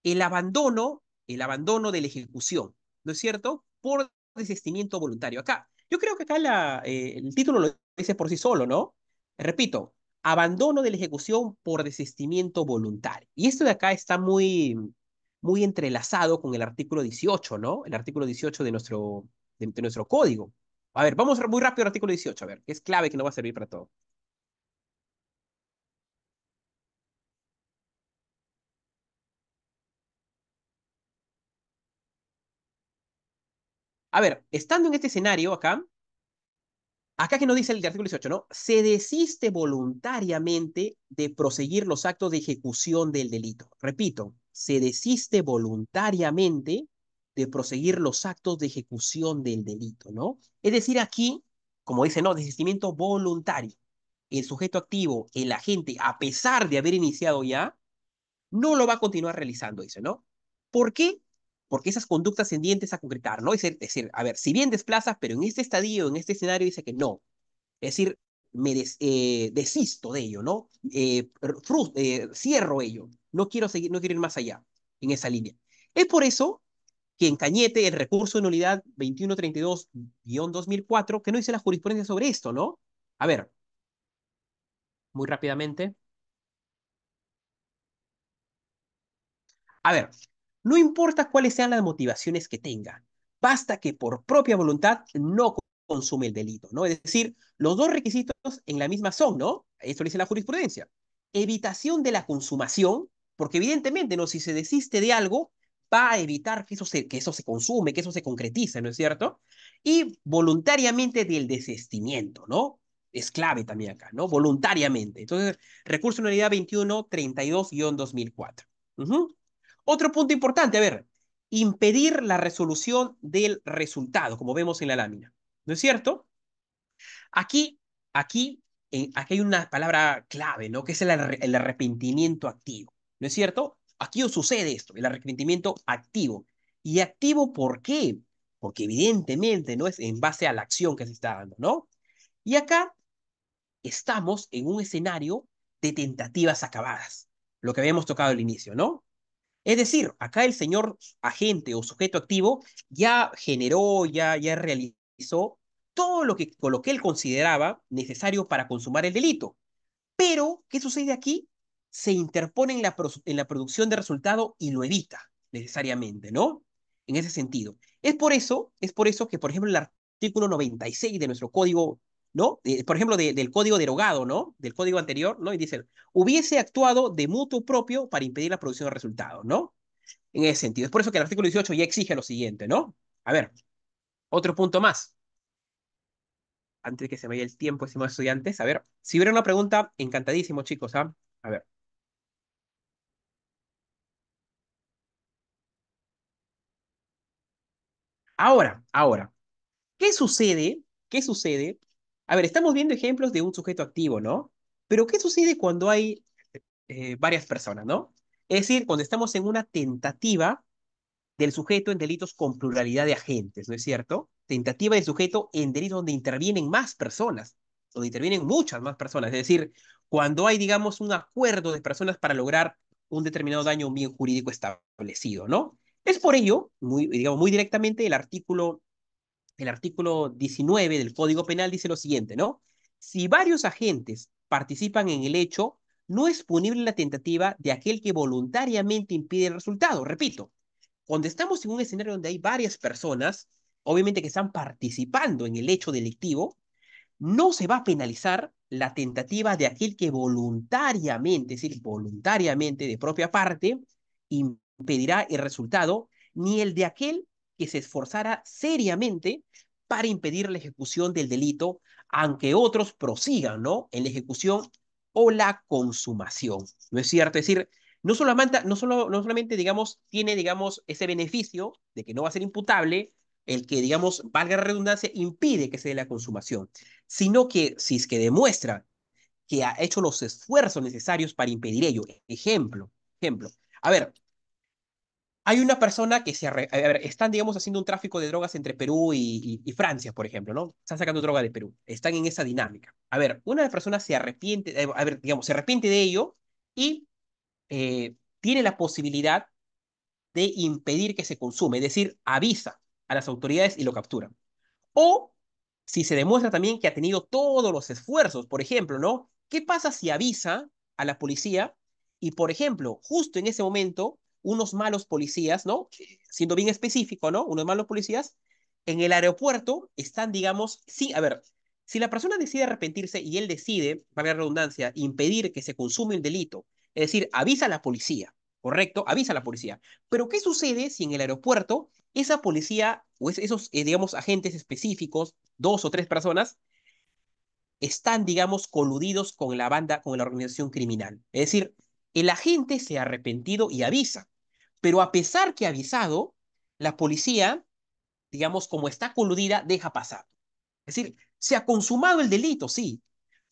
el abandono de la ejecución, ¿no es cierto? Por desistimiento voluntario. Yo creo que acá el título lo dice por sí solo, ¿no? Repito, abandono de la ejecución por desistimiento voluntario. Y esto de acá está muy entrelazado con el artículo 18, ¿no? El artículo 18 de nuestro código. A ver, vamos muy rápido al artículo 18, a ver, que es clave que nos va a servir para todo. A ver, estando en este escenario acá que nos dice el artículo 18, ¿no? Se desiste voluntariamente de proseguir los actos de ejecución del delito. Repito, se desiste voluntariamente de proseguir los actos de ejecución del delito, ¿no? Es decir, aquí, como dice, no, desistimiento voluntario. El sujeto activo, el agente, a pesar de haber iniciado ya, no lo va a continuar realizando, dice, ¿no? ¿Por qué? Porque esas conductas tendientes a concretar, ¿no? Es decir, a ver, si bien desplaza, pero en este estadio, en este escenario, dice que no, es decir, desisto de ello, ¿no? Cierro ello. No quiero seguir, no quiero ir más allá en esa línea. Es por eso que en Cañete, el recurso de nulidad 2132-2004, que no dice la jurisprudencia sobre esto, ¿no? A ver, muy rápidamente. A ver, no importa cuáles sean las motivaciones que tenga, basta que por propia voluntad no consume el delito, ¿no? Es decir, los dos requisitos en la misma son, ¿no? Esto lo dice la jurisprudencia. Evitación de la consumación, porque evidentemente, ¿no? Si se desiste de algo, va a evitar que eso se consume, que eso se concretice, ¿no es cierto? Y voluntariamente del desistimiento, ¿no? Es clave también acá, ¿no? Voluntariamente. Entonces, recurso de unidad 2132-2004. Uh-huh. Otro punto importante, a ver, impedir la resolución del resultado, como vemos en la lámina. ¿No es cierto? Aquí, aquí hay una palabra clave, ¿no? Que es el arrepentimiento activo. ¿No es cierto? Aquí sucede esto, el arrepentimiento activo. ¿Y activo por qué? Porque evidentemente no es en base a la acción que se está dando, ¿no? Y acá estamos en un escenario de tentativas acabadas, lo que habíamos tocado al inicio, ¿no? Es decir, acá el señor agente o sujeto activo ya generó, ya realizó todo con lo que él consideraba necesario para consumar el delito. Pero, ¿qué sucede aquí? Se interpone en la producción de resultado y lo evita necesariamente, ¿no? En ese sentido. Es por eso que, por ejemplo, el artículo 96 de nuestro código, ¿no? Por ejemplo, del código derogado, ¿no? Del código anterior, ¿no? Y dice, hubiese actuado de mutuo propio para impedir la producción de resultados, ¿no? En ese sentido. Es por eso que el artículo 18 ya exige lo siguiente, ¿no? A ver, otro punto más. Antes de que se me vaya el tiempo, estimados estudiantes. A ver, si hubiera una pregunta, encantadísimo, chicos, ¿ah? A ver. Ahora, ¿qué sucede? ¿Qué sucede? A ver, estamos viendo ejemplos de un sujeto activo, ¿no? Pero ¿qué sucede cuando hay varias personas, ¿no? Es decir, cuando estamos en una tentativa del sujeto en delitos con pluralidad de agentes, ¿no es cierto? Tentativa del sujeto en delitos donde intervienen más personas, donde intervienen muchas más personas. Es decir, cuando hay, digamos, un acuerdo de personas para lograr un determinado daño a un bien jurídico establecido, ¿no? Es por ello, digamos, muy directamente, el artículo 19 del Código Penal dice lo siguiente, ¿no? Si varios agentes participan en el hecho, no es punible la tentativa de aquel que voluntariamente impide el resultado. Repito, cuando estamos en un escenario donde hay varias personas, obviamente que están participando en el hecho delictivo, no se va a penalizar la tentativa de aquel que voluntariamente, es decir, voluntariamente de propia parte, impedirá el resultado, ni el de aquel que se esforzara seriamente para impedir la ejecución del delito, aunque otros prosigan, ¿no? En la ejecución o la consumación. ¿No es cierto? Es decir, no solamente, digamos, tiene, digamos, ese beneficio de que no va a ser imputable, el que, digamos, valga la redundancia, impide que se dé la consumación, sino que si es que demuestra que ha hecho los esfuerzos necesarios para impedir ello. Ejemplo. A ver, hay una persona que a ver, están, digamos, haciendo un tráfico de drogas entre Perú y Francia, por ejemplo, ¿no? Están sacando droga de Perú. Están en esa dinámica. A ver, una de las personas se arrepiente, a ver, digamos, se arrepiente de ello y tiene la posibilidad de impedir que se consume, es decir, avisa a las autoridades y lo capturan. O si se demuestra también que ha tenido todos los esfuerzos, por ejemplo, ¿no? ¿Qué pasa si avisa a la policía y, por ejemplo, justo en ese momento, unos malos policías, ¿no? Siendo bien específico, ¿no? Unos malos policías en el aeropuerto están, digamos, sí, a ver, si la persona decide arrepentirse y él decide, valga la redundancia, impedir que se consume el delito, es decir, avisa a la policía, ¿correcto? Avisa a la policía. Pero ¿qué sucede si en el aeropuerto esa policía o esos, digamos, agentes específicos, 2 o 3 personas, están, digamos, coludidos con la banda, con la organización criminal? Es decir, el agente se ha arrepentido y avisa, pero a pesar que ha avisado, la policía, digamos, como está coludida, deja pasar. Es decir, se ha consumado el delito, sí,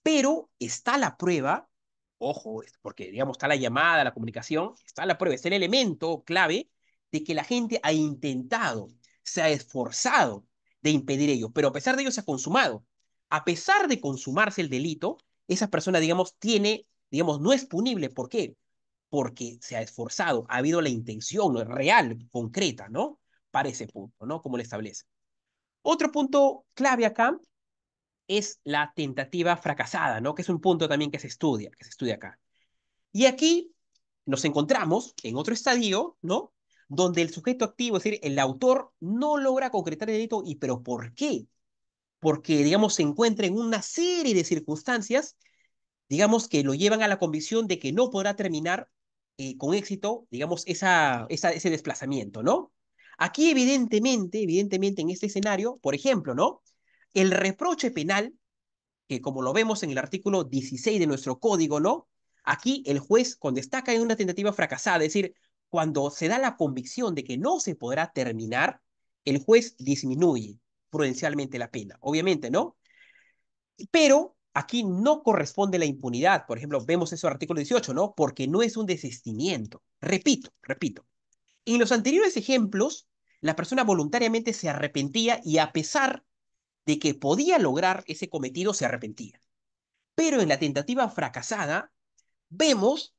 pero está la prueba, ojo, porque digamos está la llamada, la comunicación, está la prueba, está el elemento clave de que la gente ha intentado, se ha esforzado de impedir ello, pero a pesar de ello se ha consumado. a pesar de consumarse el delito, esa persona, digamos, tiene, digamos, no es punible. ¿Por qué? Porque se ha esforzado, ha habido la intención real, concreta, ¿no? Para ese punto, ¿no? Como le establece. Otro punto clave acá es la tentativa fracasada, ¿no? Que es un punto también que se estudia acá. Y aquí nos encontramos en otro estadio, ¿no? Donde el sujeto activo, es decir, el autor, no logra concretar el delito. ¿Y pero por qué? Porque, digamos, se encuentra en una serie de circunstancias, digamos, que lo llevan a la convicción de que no podrá terminar con éxito, digamos, ese desplazamiento, ¿no? Aquí, evidentemente, en este escenario, por ejemplo, ¿no? El reproche penal que como lo vemos en el artículo 16 de nuestro código, ¿no? Aquí el juez, cuando destaca en una tentativa fracasada, es decir, cuando se da la convicción de que no se podrá terminar, el juez disminuye prudencialmente la pena, obviamente, ¿no? Pero aquí no corresponde la impunidad. Por ejemplo, vemos eso en el artículo 18, ¿no? Porque no es un desistimiento. Repito. En los anteriores ejemplos, la persona voluntariamente se arrepentía y a pesar de que podía lograr ese cometido, se arrepentía. Pero en la tentativa fracasada, vemos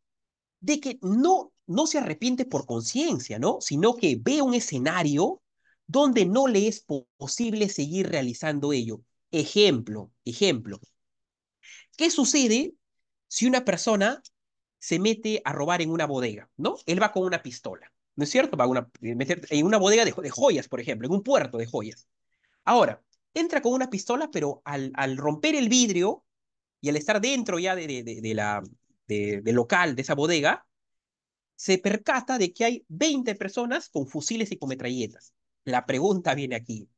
de que no se arrepiente por conciencia, ¿no? Sino que ve un escenario donde no le es posible seguir realizando ello. Ejemplo. ¿Qué sucede si una persona se mete a robar en una bodega, ¿no? Él va con una pistola, ¿no es cierto? Va a meter en una bodega de joyas, por ejemplo, en un puerto de joyas. Ahora, entra con una pistola, pero al romper el vidrio y al estar dentro ya del local, de esa bodega, se percata de que hay 20 personas con fusiles y con metralletas. La pregunta viene aquí.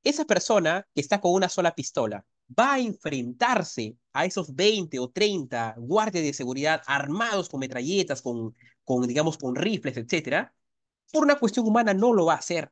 Esa persona que está con una sola pistola va a enfrentarse a esos 20 o 30 guardias de seguridad armados con metralletas, digamos, con rifles, etcétera. Por una cuestión humana no lo va a hacer.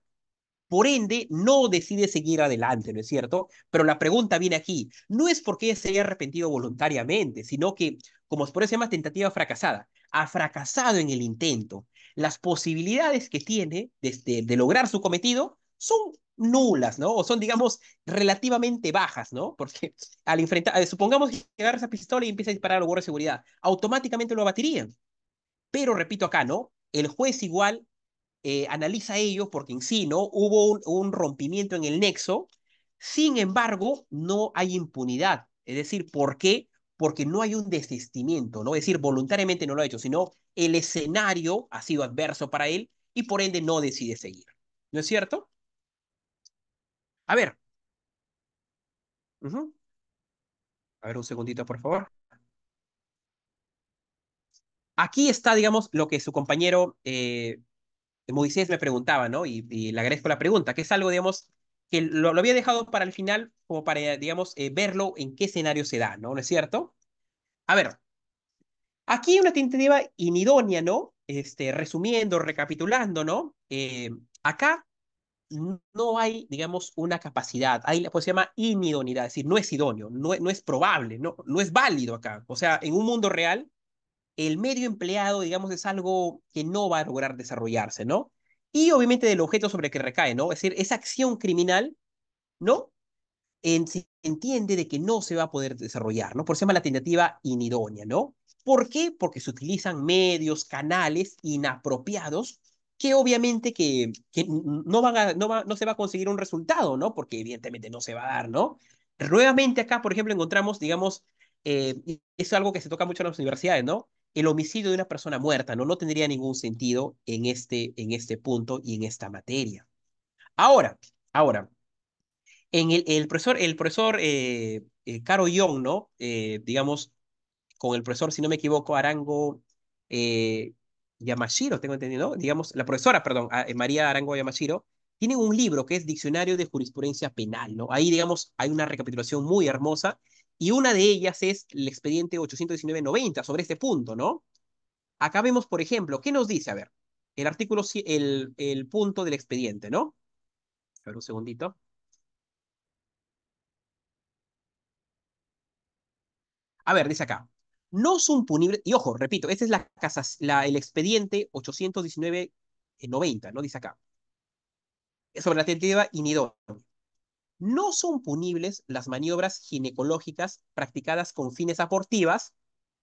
Por ende, no decide seguir adelante, ¿no es cierto? Pero la pregunta viene aquí. No es porque se haya arrepentido voluntariamente, sino que, como por eso se llama tentativa fracasada, ha fracasado en el intento. Las posibilidades que tiene de lograr su cometido son nulas, ¿no? O son, digamos, relativamente bajas, ¿no? Porque al enfrentar, supongamos que agarra esa pistola y empieza a disparar a los guardias de seguridad, automáticamente lo abatirían. Pero repito acá, ¿no? El juez igual analiza ello porque en sí, ¿no? Hubo un rompimiento en el nexo, sin embargo, no hay impunidad. Es decir, ¿por qué? Porque no hay un desistimiento, ¿no? Es decir, voluntariamente no lo ha hecho, sino el escenario ha sido adverso para él y por ende no decide seguir. ¿No es cierto? A ver, uh-huh. A ver un segundito, por favor. Aquí está, digamos, lo que su compañero Moisés me preguntaba, ¿no? Y le agradezco la pregunta, que es algo, digamos, que lo había dejado para el final, como para, digamos, verlo en qué escenario se da, ¿no? ¿No es cierto? A ver, aquí hay una tentativa inidónea, ¿no? Resumiendo, recapitulando, ¿no? Acá no hay, digamos, una capacidad, hay, pues se llama inidoneidad, es decir, no es idóneo, no es probable, no es válido acá. O sea, en un mundo real el medio empleado, digamos, es algo que no va a lograr desarrollarse, ¿no? Y obviamente del objeto sobre el que recae, ¿no? Es decir, esa acción criminal, ¿no? Se entiende de que no se va a poder desarrollar, ¿no? Por eso se llama la tentativa inidónea, ¿no? ¿Por qué? Porque se utilizan medios, canales inapropiados que obviamente que no se va a conseguir un resultado, ¿no? Porque evidentemente no se va a dar, ¿no? Nuevamente acá, por ejemplo, encontramos, digamos, es algo que se toca mucho en las universidades, ¿no? El homicidio de una persona muerta, ¿no? No tendría ningún sentido en este punto y en esta materia. Ahora, el profesor Caro Young, ¿no? Digamos, con el profesor, si no me equivoco, Arango eh, Yamashiro, tengo entendido, ¿no? Digamos, la profesora, perdón, María Arango Yamashiro, tiene un libro que es Diccionario de Jurisprudencia Penal, ¿no? Ahí, digamos, hay una recapitulación muy hermosa y una de ellas es el expediente 819-90 sobre este punto, ¿no? Acá vemos, por ejemplo, ¿qué nos dice? A ver, el artículo, el punto del expediente, ¿no? A ver, un segundito. A ver, dice acá, no son punibles, y ojo, repito, este es el expediente 819-90, ¿no? Dice acá, sobre la tentativa inidónea. no son punibles las maniobras ginecológicas practicadas con fines abortivas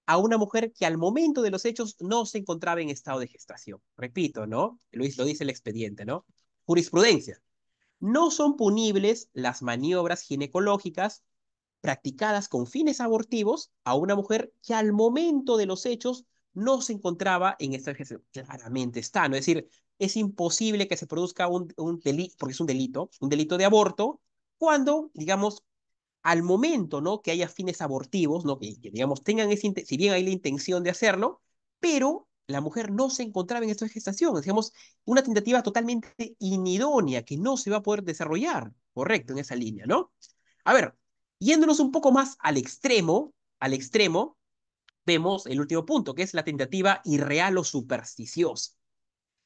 a una mujer que al momento de los hechos no se encontraba en estado de gestación. Repito, ¿no? Luis lo dice el expediente, ¿no? Jurisprudencia. No son punibles las maniobras ginecológicas practicadas con fines abortivos a una mujer que al momento de los hechos no se encontraba en esta gestación. Claramente está, ¿no? Es decir, es imposible que se produzca un delito, porque es un delito de aborto, cuando, digamos, al momento, ¿no? Que haya fines abortivos, ¿no? Digamos, tengan ese, si bien hay la intención de hacerlo, pero la mujer no se encontraba en esta gestación, digamos, una tentativa totalmente inidónea que no se va a poder desarrollar, correcto, en esa línea, ¿no? A ver, yéndonos un poco más al extremo, vemos el último punto, que es la tentativa irreal o supersticiosa.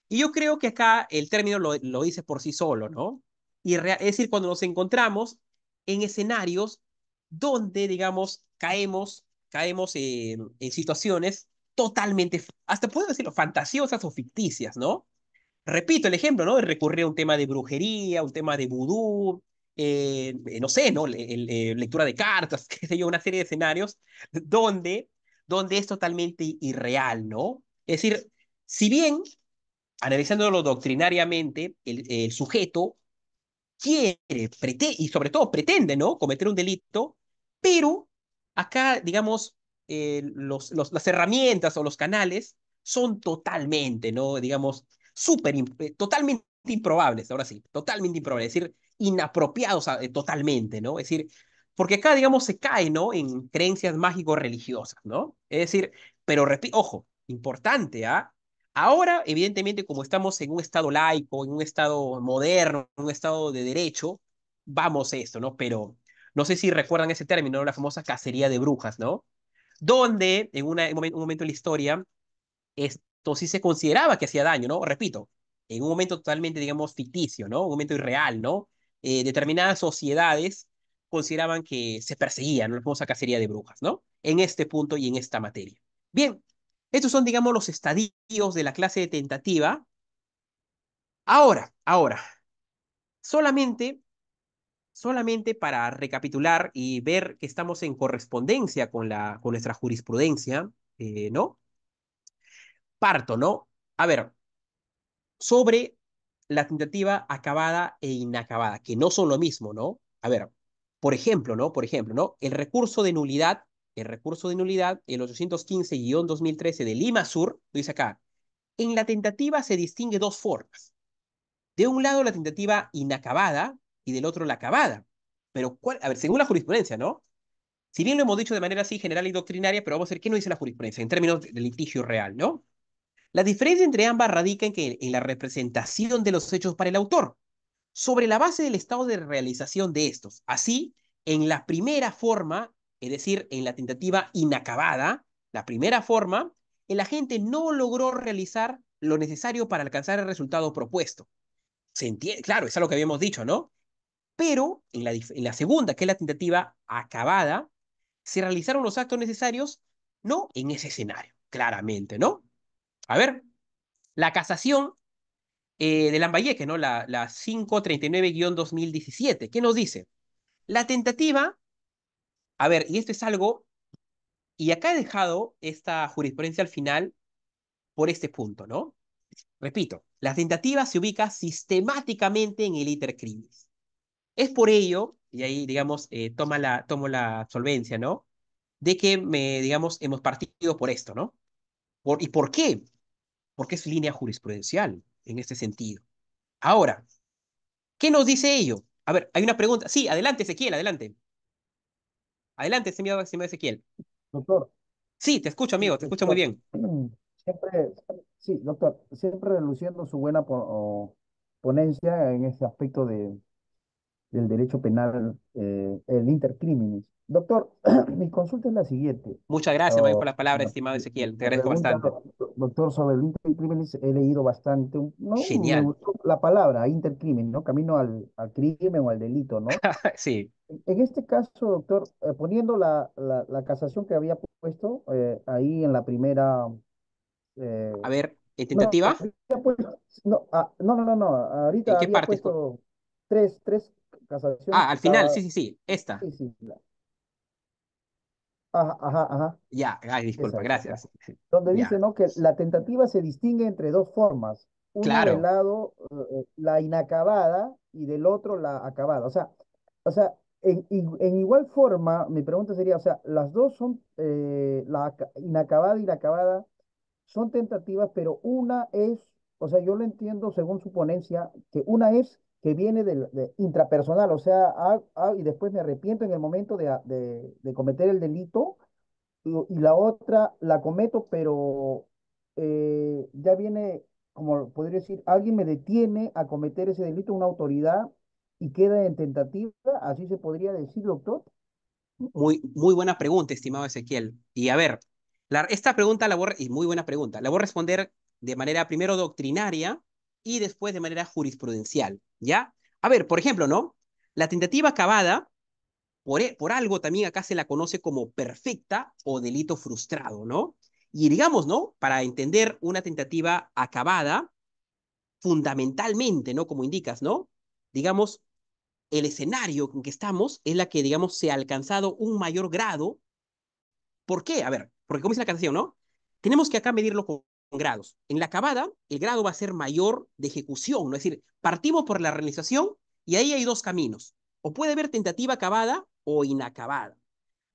Y yo creo que acá el término lo dice por sí solo, ¿no? Es decir, cuando nos encontramos en escenarios donde, digamos, caemos en situaciones totalmente, hasta puedo decirlo, fantasiosas o ficticias, ¿no? Repito el ejemplo, ¿no? Recurrir a un tema de brujería, un tema de vudú, no sé, ¿no? Lectura de cartas, qué sé yo, una serie de escenarios donde, donde es totalmente irreal, ¿no? Es decir, si bien analizándolo doctrinariamente, el sujeto quiere, y sobre todo pretende, ¿no? Cometer un delito, pero acá, digamos, las herramientas o los canales son totalmente, ¿no? Digamos, totalmente improbables, ahora sí, totalmente improbables, es decir, inapropiados totalmente, ¿no? Es decir, porque acá, digamos, se cae, ¿no? En creencias mágico-religiosas, ¿no? Es decir, pero repito, ojo, importante, ¿ah? Ahora, evidentemente, como estamos en un estado laico, en un estado moderno, en un estado de derecho, vamos a esto, ¿no? Pero no sé si recuerdan ese término, ¿no? La famosa cacería de brujas, ¿no? Donde en un momento de la historia, esto sí se consideraba que hacía daño, ¿no? Repito, en un momento totalmente, digamos, ficticio, ¿no? Un momento irreal, ¿no? Determinadas sociedades consideraban que se perseguían, ¿no? La famosa cacería de brujas, ¿no? En este punto y en esta materia. Bien, estos son, digamos, los estadios de la clase de tentativa. Ahora, solamente, solamente para recapitular y ver que estamos en correspondencia con nuestra jurisprudencia, ¿no? Parto, ¿no? A ver, sobre la tentativa acabada e inacabada, que no son lo mismo, ¿no? A ver, por ejemplo, ¿no? El recurso de nulidad, el 815-2013 de Lima Sur, dice acá, en la tentativa se distingue dos formas. De un lado la tentativa inacabada y del otro la acabada. Pero, a ver, según la jurisprudencia, ¿no? Si bien lo hemos dicho de manera así general y doctrinaria, pero vamos a ver qué nos dice la jurisprudencia en términos de litigio real, ¿no? La diferencia entre ambas radica en la representación de los hechos para el autor, sobre la base del estado de realización de estos. Así, en la primera forma, es decir, en la tentativa inacabada, la primera forma, el agente no logró realizar lo necesario para alcanzar el resultado propuesto. Se entiende, claro, es algo que habíamos dicho, ¿no? Pero en la segunda, que es la tentativa acabada, se realizaron los actos necesarios, no en ese escenario, claramente, ¿no? A ver, la casación de Lambayeque, ¿no? La 539-2017, ¿qué nos dice? La tentativa, a ver, y esto es algo, y acá he dejado esta jurisprudencia al final por este punto, ¿no? Repito, la tentativa se ubica sistemáticamente en el iter criminis. Es por ello, y ahí, digamos, tomo la solvencia, ¿no? De que, digamos, hemos partido por esto, ¿no? ¿Y por qué? Porque es línea jurisprudencial en este sentido. Ahora, ¿qué nos dice ello? A ver, hay una pregunta. Sí, adelante, Ezequiel, adelante. Adelante, estimado Ezequiel. Doctor, Sí, te escucho, sí, amigo, te escucho muy doctor, bien. siempre, sí, doctor, siempre reluciendo su buena ponencia en ese aspecto del derecho penal, el intercriminis. Doctor, mi consulta es la siguiente. Muchas gracias, muy por las palabras, estimado Ezequiel. Te La agradezco pregunta, bastante. doctor, sobre el intercriminis he leído bastante, ¿no? Me Genial. gustó la palabra, intercrimen, ¿no? Camino al crimen o al delito, ¿no? Sí. En este caso, doctor, poniendo la casación que había puesto ahí en la primera, eh, A ver, ¿en no, tentativa? había puesto, no, no, no, no, ¿En ahorita qué había parte? puesto tres, tres, casación Ah, al final, estaba, sí, sí, sí, esta. sí, sí, ajá, ajá, ajá. Ya, ay, disculpa, Esa, ya. gracias. Donde dice, Ya, ¿no? Que la tentativa se distingue entre dos formas. Una del claro, lado, la inacabada y del otro la acabada. O sea, en igual forma, mi pregunta sería, o sea, las dos son, inacabada y la acabada son tentativas, pero una es, o sea, yo lo entiendo según su ponencia, que una es que viene de intrapersonal, o sea, y después me arrepiento en el momento de cometer el delito y la otra la cometo, pero ya viene, como podría decir, alguien me detiene a cometer ese delito, una autoridad, y queda en tentativa, así se podría decir, doctor. muy, muy buena pregunta, estimado Ezequiel. Y a ver, esta pregunta y muy buena pregunta, la voy a responder de manera primero doctrinaria y después de manera jurisprudencial, ¿ya? A ver, por ejemplo, ¿no? La tentativa acabada, por algo también acá se la conoce como perfecta o delito frustrado, ¿no? Y digamos, ¿no? Para entender una tentativa acabada, fundamentalmente, ¿no? Como indicas, ¿no? Digamos, el escenario en que estamos es la que, digamos, se ha alcanzado un mayor grado. ¿Por qué? A ver, porque como dice la canción, ¿no? Tenemos que acá medirlo con grados. En la acabada, el grado va a ser mayor de ejecución, ¿no? Es decir, partimos por la realización y ahí hay dos caminos. O puede haber tentativa acabada o inacabada.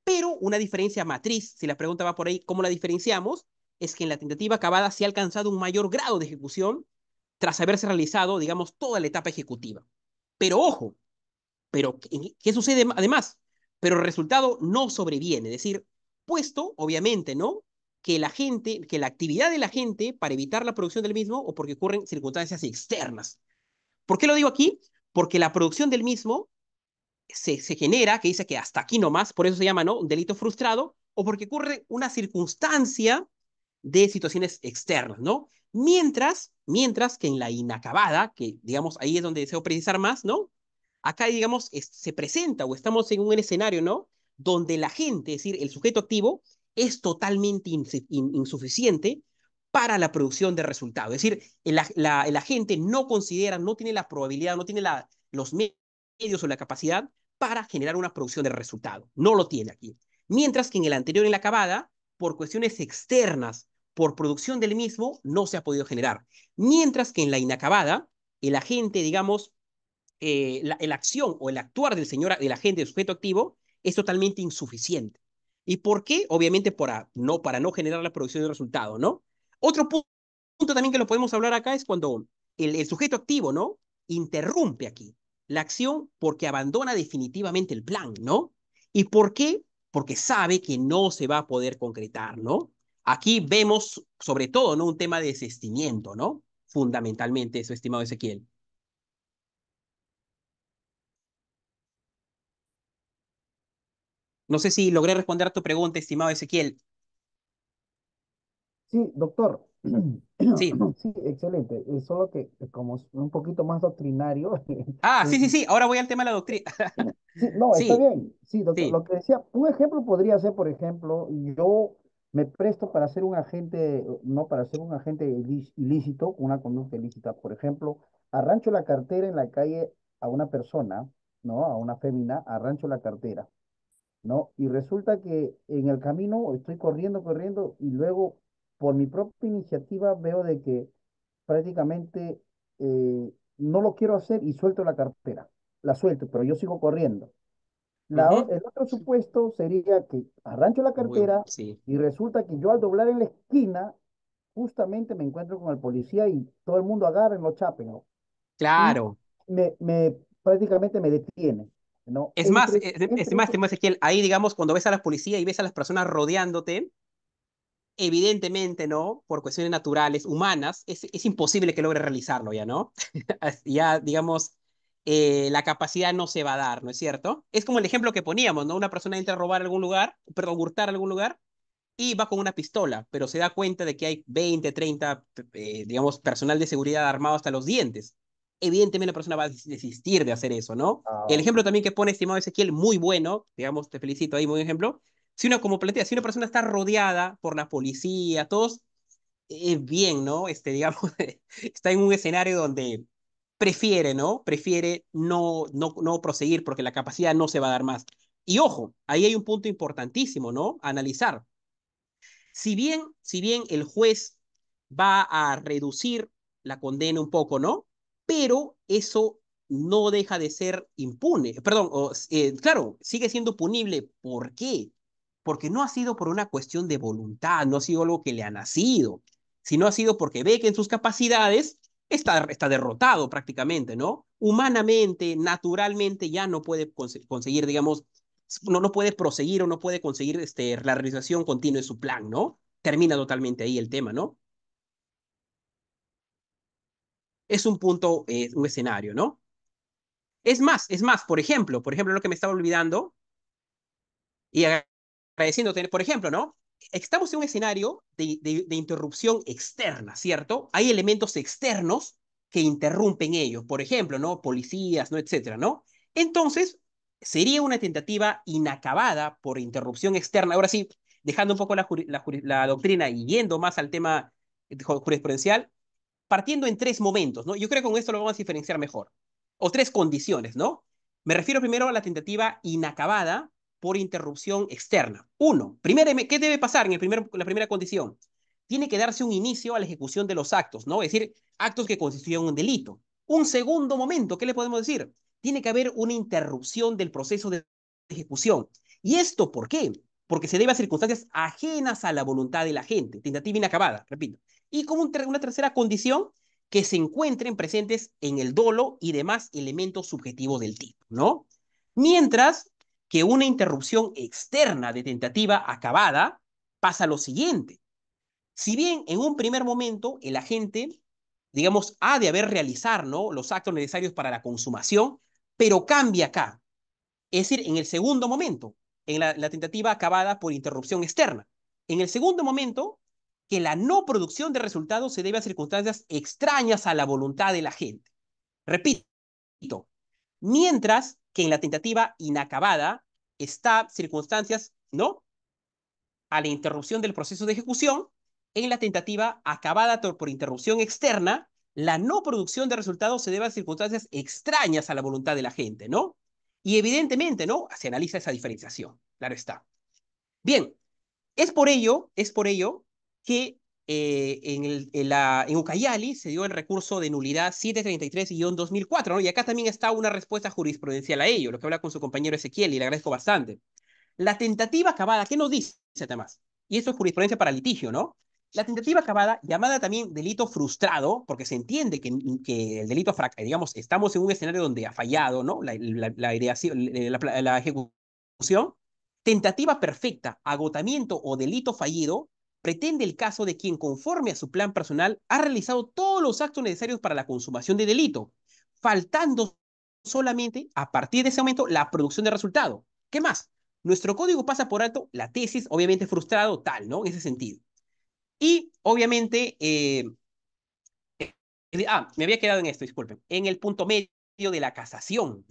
Pero una diferencia matriz, si la pregunta va por ahí, ¿cómo la diferenciamos? Es que en la tentativa acabada se ha alcanzado un mayor grado de ejecución tras haberse realizado, digamos, toda la etapa ejecutiva. Pero ojo, pero ¿qué sucede además? Pero el resultado no sobreviene, es decir, puesto, obviamente, ¿no? Que la gente, que la actividad de la gente para evitar la producción del mismo o porque ocurren circunstancias externas. ¿Por qué lo digo aquí? Porque la producción del mismo se genera, que dice que hasta aquí nomás, por eso se llama, ¿no? Un delito frustrado, o porque ocurre una circunstancia de situaciones externas, ¿no? Mientras que en la inacabada, que digamos ahí es donde deseo precisar más, ¿no? Acá, digamos, se presenta o estamos en un escenario, ¿no? Donde la gente, es decir, el sujeto activo, es totalmente insuficiente para la producción de resultados. Es decir, el agente no considera, no tiene la probabilidad, no tiene los medios o la capacidad para generar una producción de resultado. No lo tiene aquí. Mientras que en el anterior, en la acabada, por cuestiones externas, por producción del mismo, no se ha podido generar. Mientras que en la inacabada, el agente, digamos, la acción o el actuar del agente, del sujeto activo, es totalmente insuficiente. ¿Y por qué? Obviamente para no generar la producción de resultado, ¿no? Otro punto también que lo podemos hablar acá es cuando el sujeto activo, ¿no? Interrumpe aquí la acción porque abandona definitivamente el plan, ¿no? ¿Y por qué? Porque sabe que no se va a poder concretar, ¿no? Aquí vemos sobre todo, ¿no? Un tema de desistimiento, ¿no? Fundamentalmente eso, estimado Ezequiel. No sé si logré responder a tu pregunta, estimado Ezequiel. Sí, doctor. Sí. Sí, excelente. Es solo que como es un poquito más doctrinario. Ah, sí, eh, sí, sí. Ahora voy al tema de la doctrina. Sí, no, está Sí, bien. Sí, doctor. sí. Lo que decía, un ejemplo podría ser, por ejemplo, yo me presto para ser un agente, no para ser un agente ilícito, una conducta ilícita. Por ejemplo, arrancho la cartera en la calle a una persona, ¿no? A una fémina, arrancho la cartera, ¿no? Y resulta que en el camino estoy corriendo, corriendo, y luego, por mi propia iniciativa, veo de que prácticamente no lo quiero hacer y suelto la cartera. La suelto, pero yo sigo corriendo. Ujú. El otro supuesto sería que arrancho la cartera Sí. y resulta que yo al doblar en la esquina, justamente me encuentro con el policía y todo el mundo agarra en los chapen, ¿no? Y Claro. prácticamente me detiene, ¿no? Es más, Entre, entre eso, estimado Ezequiel, ahí, digamos, cuando ves a la policía y ves a las personas rodeándote, evidentemente, ¿no? Por cuestiones naturales, humanas, es imposible que logre realizarlo ya, ¿no? Ya, digamos, la capacidad no se va a dar, ¿no es cierto? Es como el ejemplo que poníamos, ¿no? Una persona entra a robar algún lugar, perdón, hurtar algún lugar y va con una pistola, pero se da cuenta de que hay 20, 30, digamos, personal de seguridad armado hasta los dientes. Evidentemente la persona va a desistir de hacer eso, ¿no? El ah, ejemplo también que pone, estimado Ezequiel, muy bueno, digamos, te felicito ahí, muy buen ejemplo. Si uno, como plantea, si una persona está rodeada por la policía, todos, es bien, ¿no? Digamos, está en un escenario donde prefiere, ¿no? Prefiere no proseguir porque la capacidad no se va a dar más. Y ojo, ahí hay un punto importantísimo, ¿no? Analizar. Si bien el juez va a reducir la condena un poco, ¿no? Pero eso no deja de ser impune. Perdón, claro, sigue siendo punible. ¿Por qué? Porque no ha sido por una cuestión de voluntad, no ha sido algo que le ha nacido, sino ha sido porque ve que en sus capacidades está derrotado prácticamente, ¿no? Humanamente, naturalmente, ya no puede conseguir, digamos, no puede proseguir o no puede conseguir la realización continua de su plan, ¿no? Termina totalmente ahí el tema, ¿no? Es un punto, un escenario, ¿no? Es más, por ejemplo, lo que me estaba olvidando y agradeciéndote, por ejemplo, ¿no? Estamos en un escenario de interrupción externa, ¿cierto? Hay elementos externos que interrumpen ellos, por ejemplo, ¿no? Policías, ¿no? Etcétera, ¿no? Entonces, sería una tentativa inacabada por interrupción externa. Ahora sí, dejando un poco la doctrina y yendo más al tema jurisprudencial, partiendo en tres momentos, ¿no? Yo creo que con esto lo vamos a diferenciar mejor. O tres condiciones, ¿no? Me refiero primero a la tentativa inacabada por interrupción externa. Uno, ¿qué debe pasar en la primera condición? Tiene que darse un inicio a la ejecución de los actos, ¿no? Es decir, actos que constituyen un delito. Un segundo momento, ¿qué le podemos decir? Tiene que haber una interrupción del proceso de ejecución. ¿Y esto por qué? Porque se debe a circunstancias ajenas a la voluntad de la gente. Tentativa inacabada, repito. Y como una tercera condición, que se encuentren presentes en el dolo y demás elementos subjetivos del tipo, ¿no? Mientras que una interrupción externa de tentativa acabada pasa lo siguiente. Si bien en un primer momento el agente, digamos, ha de haber realizar, ¿no? Los actos necesarios para la consumación, pero cambia acá. Es decir, en el segundo momento, en la tentativa acabada por interrupción externa. En el segundo momento, que la no producción de resultados se debe a circunstancias extrañas a la voluntad de la gente. Repito, mientras que en la tentativa inacabada está circunstancias, ¿no? A la interrupción del proceso de ejecución, en la tentativa acabada por interrupción externa, la no producción de resultados se debe a circunstancias extrañas a la voluntad de la gente, ¿no? Y evidentemente, ¿no? Se analiza esa diferenciación, claro está. Bien, es por ello que en Ucayali se dio el recurso de nulidad 733-2004, ¿no? Y acá también está una respuesta jurisprudencial a ello, lo que habla con su compañero Ezequiel, y le agradezco bastante. La tentativa acabada, ¿qué nos dice además? Y esto es jurisprudencia para litigio, ¿no? La tentativa acabada, llamada también delito frustrado, porque se entiende que el delito, digamos, estamos en un escenario donde ha fallado, ¿no? La ideación, la ejecución. Tentativa perfecta, agotamiento o delito fallido, pretende el caso de quien, conforme a su plan personal, ha realizado todos los actos necesarios para la consumación de delito, faltando solamente, a partir de ese momento, la producción de resultado. ¿Qué más? Nuestro código pasa por alto la tesis, obviamente frustrado, tal, ¿no? En ese sentido. Y obviamente, me había quedado en esto, disculpen, en el punto medio de la casación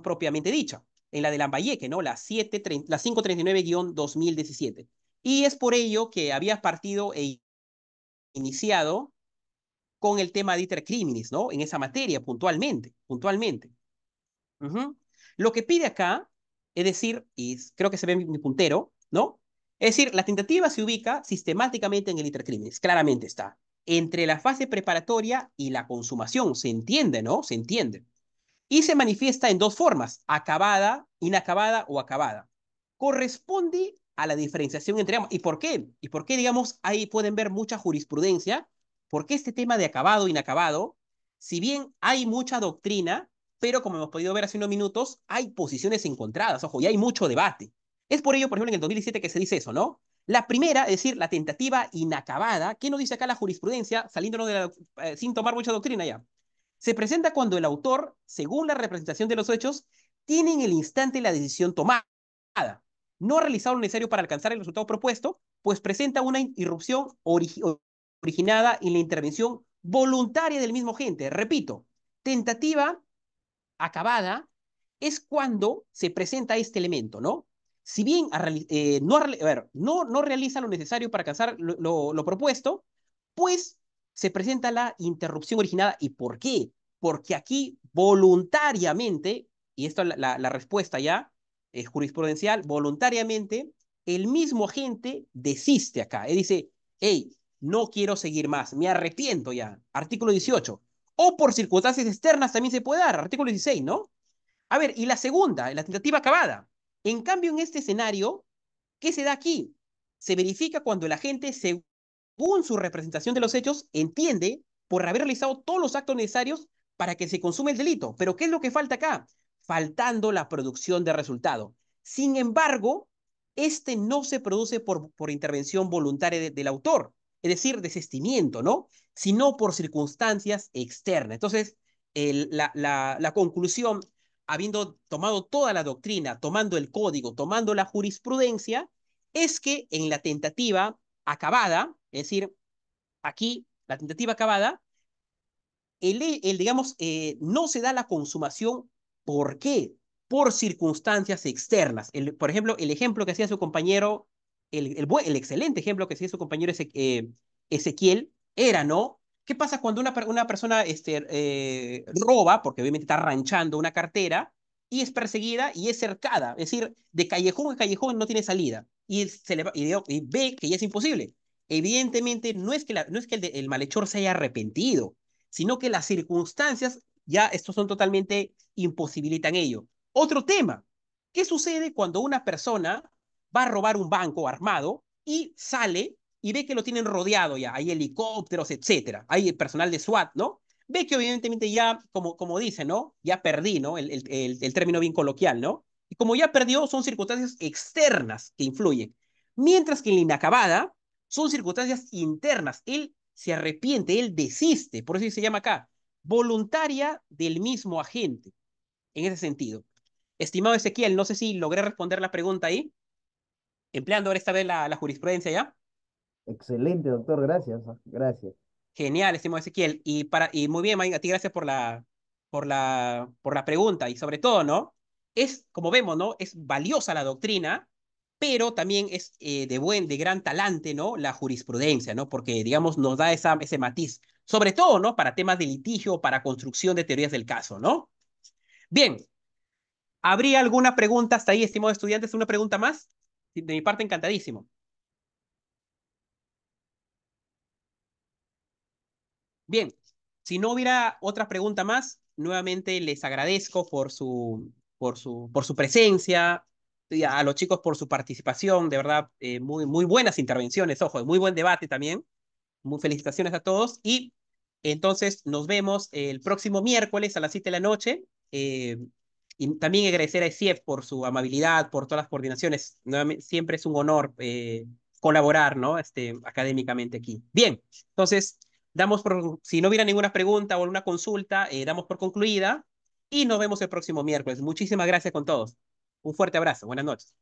propiamente dicha, en la de Lambayeque, ¿no? La 539-2017. Y es por ello que había partido e iniciado con el tema de iter criminis, ¿no? En esa materia, puntualmente. Ujú. Lo que pide acá, es decir, y creo que se ve en mi puntero, ¿no? Es decir, la tentativa se ubica sistemáticamente en el intercrimes, claramente está. Entre la fase preparatoria y la consumación, se entiende, ¿no? Se entiende. Y se manifiesta en dos formas, acabada, inacabada o acabada. Corresponde a la diferenciación entre ambos. ¿Y por qué? ¿Y por qué, digamos, ahí pueden ver mucha jurisprudencia? Porque este tema de acabado, inacabado, si bien hay mucha doctrina, pero como hemos podido ver hace unos minutos, hay posiciones encontradas, ojo, y hay mucho debate. Es por ello, por ejemplo, en el 2017 que se dice eso, ¿no? La primera, es decir, la tentativa inacabada, ¿qué nos dice acá la jurisprudencia, saliéndonos sin tomar mucha doctrina ya? Se presenta cuando el autor, según la representación de los hechos, tiene en el instante la decisión tomada. No ha realizado lo necesario para alcanzar el resultado propuesto, pues presenta una irrupción originada en la intervención voluntaria del mismo agente. Repito, tentativa acabada es cuando se presenta este elemento, ¿no? Si bien no realiza lo necesario para alcanzar lo propuesto, pues se presenta la interrupción originada. ¿Y por qué? porque aquí voluntariamente, y esto es la respuesta ya, es jurisprudencial, voluntariamente, el mismo agente desiste acá. Él dice, hey, no quiero seguir más, me arrepiento ya. Artículo 18. O por circunstancias externas también se puede dar, artículo 16, ¿no? A ver, y la segunda, la tentativa acabada. En cambio, en este escenario, ¿qué se da aquí? Se verifica cuando el agente, según su representación de los hechos, entiende por haber realizado todos los actos necesarios para que se consume el delito. Pero ¿qué es lo que falta acá? Faltando la producción de resultado. Sin embargo, este no se produce por intervención voluntaria del autor, es decir, desistimiento, ¿no? Sino por circunstancias externas. Entonces, la conclusión, habiendo tomado toda la doctrina, tomando el código, tomando la jurisprudencia, es que en la tentativa acabada, es decir, aquí, la tentativa acabada, digamos, no se da la consumación. ¿Por qué? Por circunstancias externas. Por ejemplo, el ejemplo que hacía su compañero, el excelente ejemplo que hacía su compañero Ezequiel, era, ¿no? ¿Qué pasa cuando una persona roba, porque obviamente está ranchando una cartera, y es perseguida y es cercada? Es decir, de callejón a callejón no tiene salida. Y ve que ya es imposible. Evidentemente, no es que el malhechor se haya arrepentido, sino que las circunstancias ya estos son totalmente imposibilitan ello. Otro tema, ¿qué sucede cuando una persona va a robar un banco armado y sale y ve que lo tienen rodeado ya? Hay helicópteros, etcétera. Hay personal de SWAT, ¿no? Ve que evidentemente ya, como dice, ¿no? Ya perdí, ¿no? El término bien coloquial, ¿no? Y como ya perdió, son circunstancias externas que influyen. Mientras que en la inacabada son circunstancias internas. Él se arrepiente, él desiste, por eso se llama acá, voluntaria del mismo agente, en ese sentido. Estimado Ezequiel, no sé si logré responder la pregunta ahí, empleando esta vez la jurisprudencia ya. Excelente, doctor, gracias. Gracias. Genial, estimado Ezequiel. Y muy bien, Mike, a ti gracias por la pregunta. Y sobre todo, ¿no? Es, como vemos, ¿no? Es valiosa la doctrina, pero también es de gran talante, ¿no? La jurisprudencia, ¿no? Porque, digamos, nos da ese matiz. Sobre todo, ¿no? Para temas de litigio, para construcción de teorías del caso, ¿no? Bien, ¿habría alguna pregunta hasta ahí, estimados estudiantes? ¿Una pregunta más? De mi parte, encantadísimo. Bien, si no hubiera otra pregunta más, nuevamente les agradezco por su presencia, y a los chicos por su participación, de verdad, muy buenas intervenciones, ojo, muy buen debate también. Muy felicitaciones a todos y entonces nos vemos el próximo miércoles a las 7 de la noche. Y también agradecer a ESIEF por su amabilidad, por todas las coordinaciones. Nuevamente, siempre es un honor colaborar, ¿no? Académicamente aquí. Bien, entonces, si no hubiera ninguna pregunta o alguna consulta, damos por concluida y nos vemos el próximo miércoles. Muchísimas gracias con todos. Un fuerte abrazo. Buenas noches.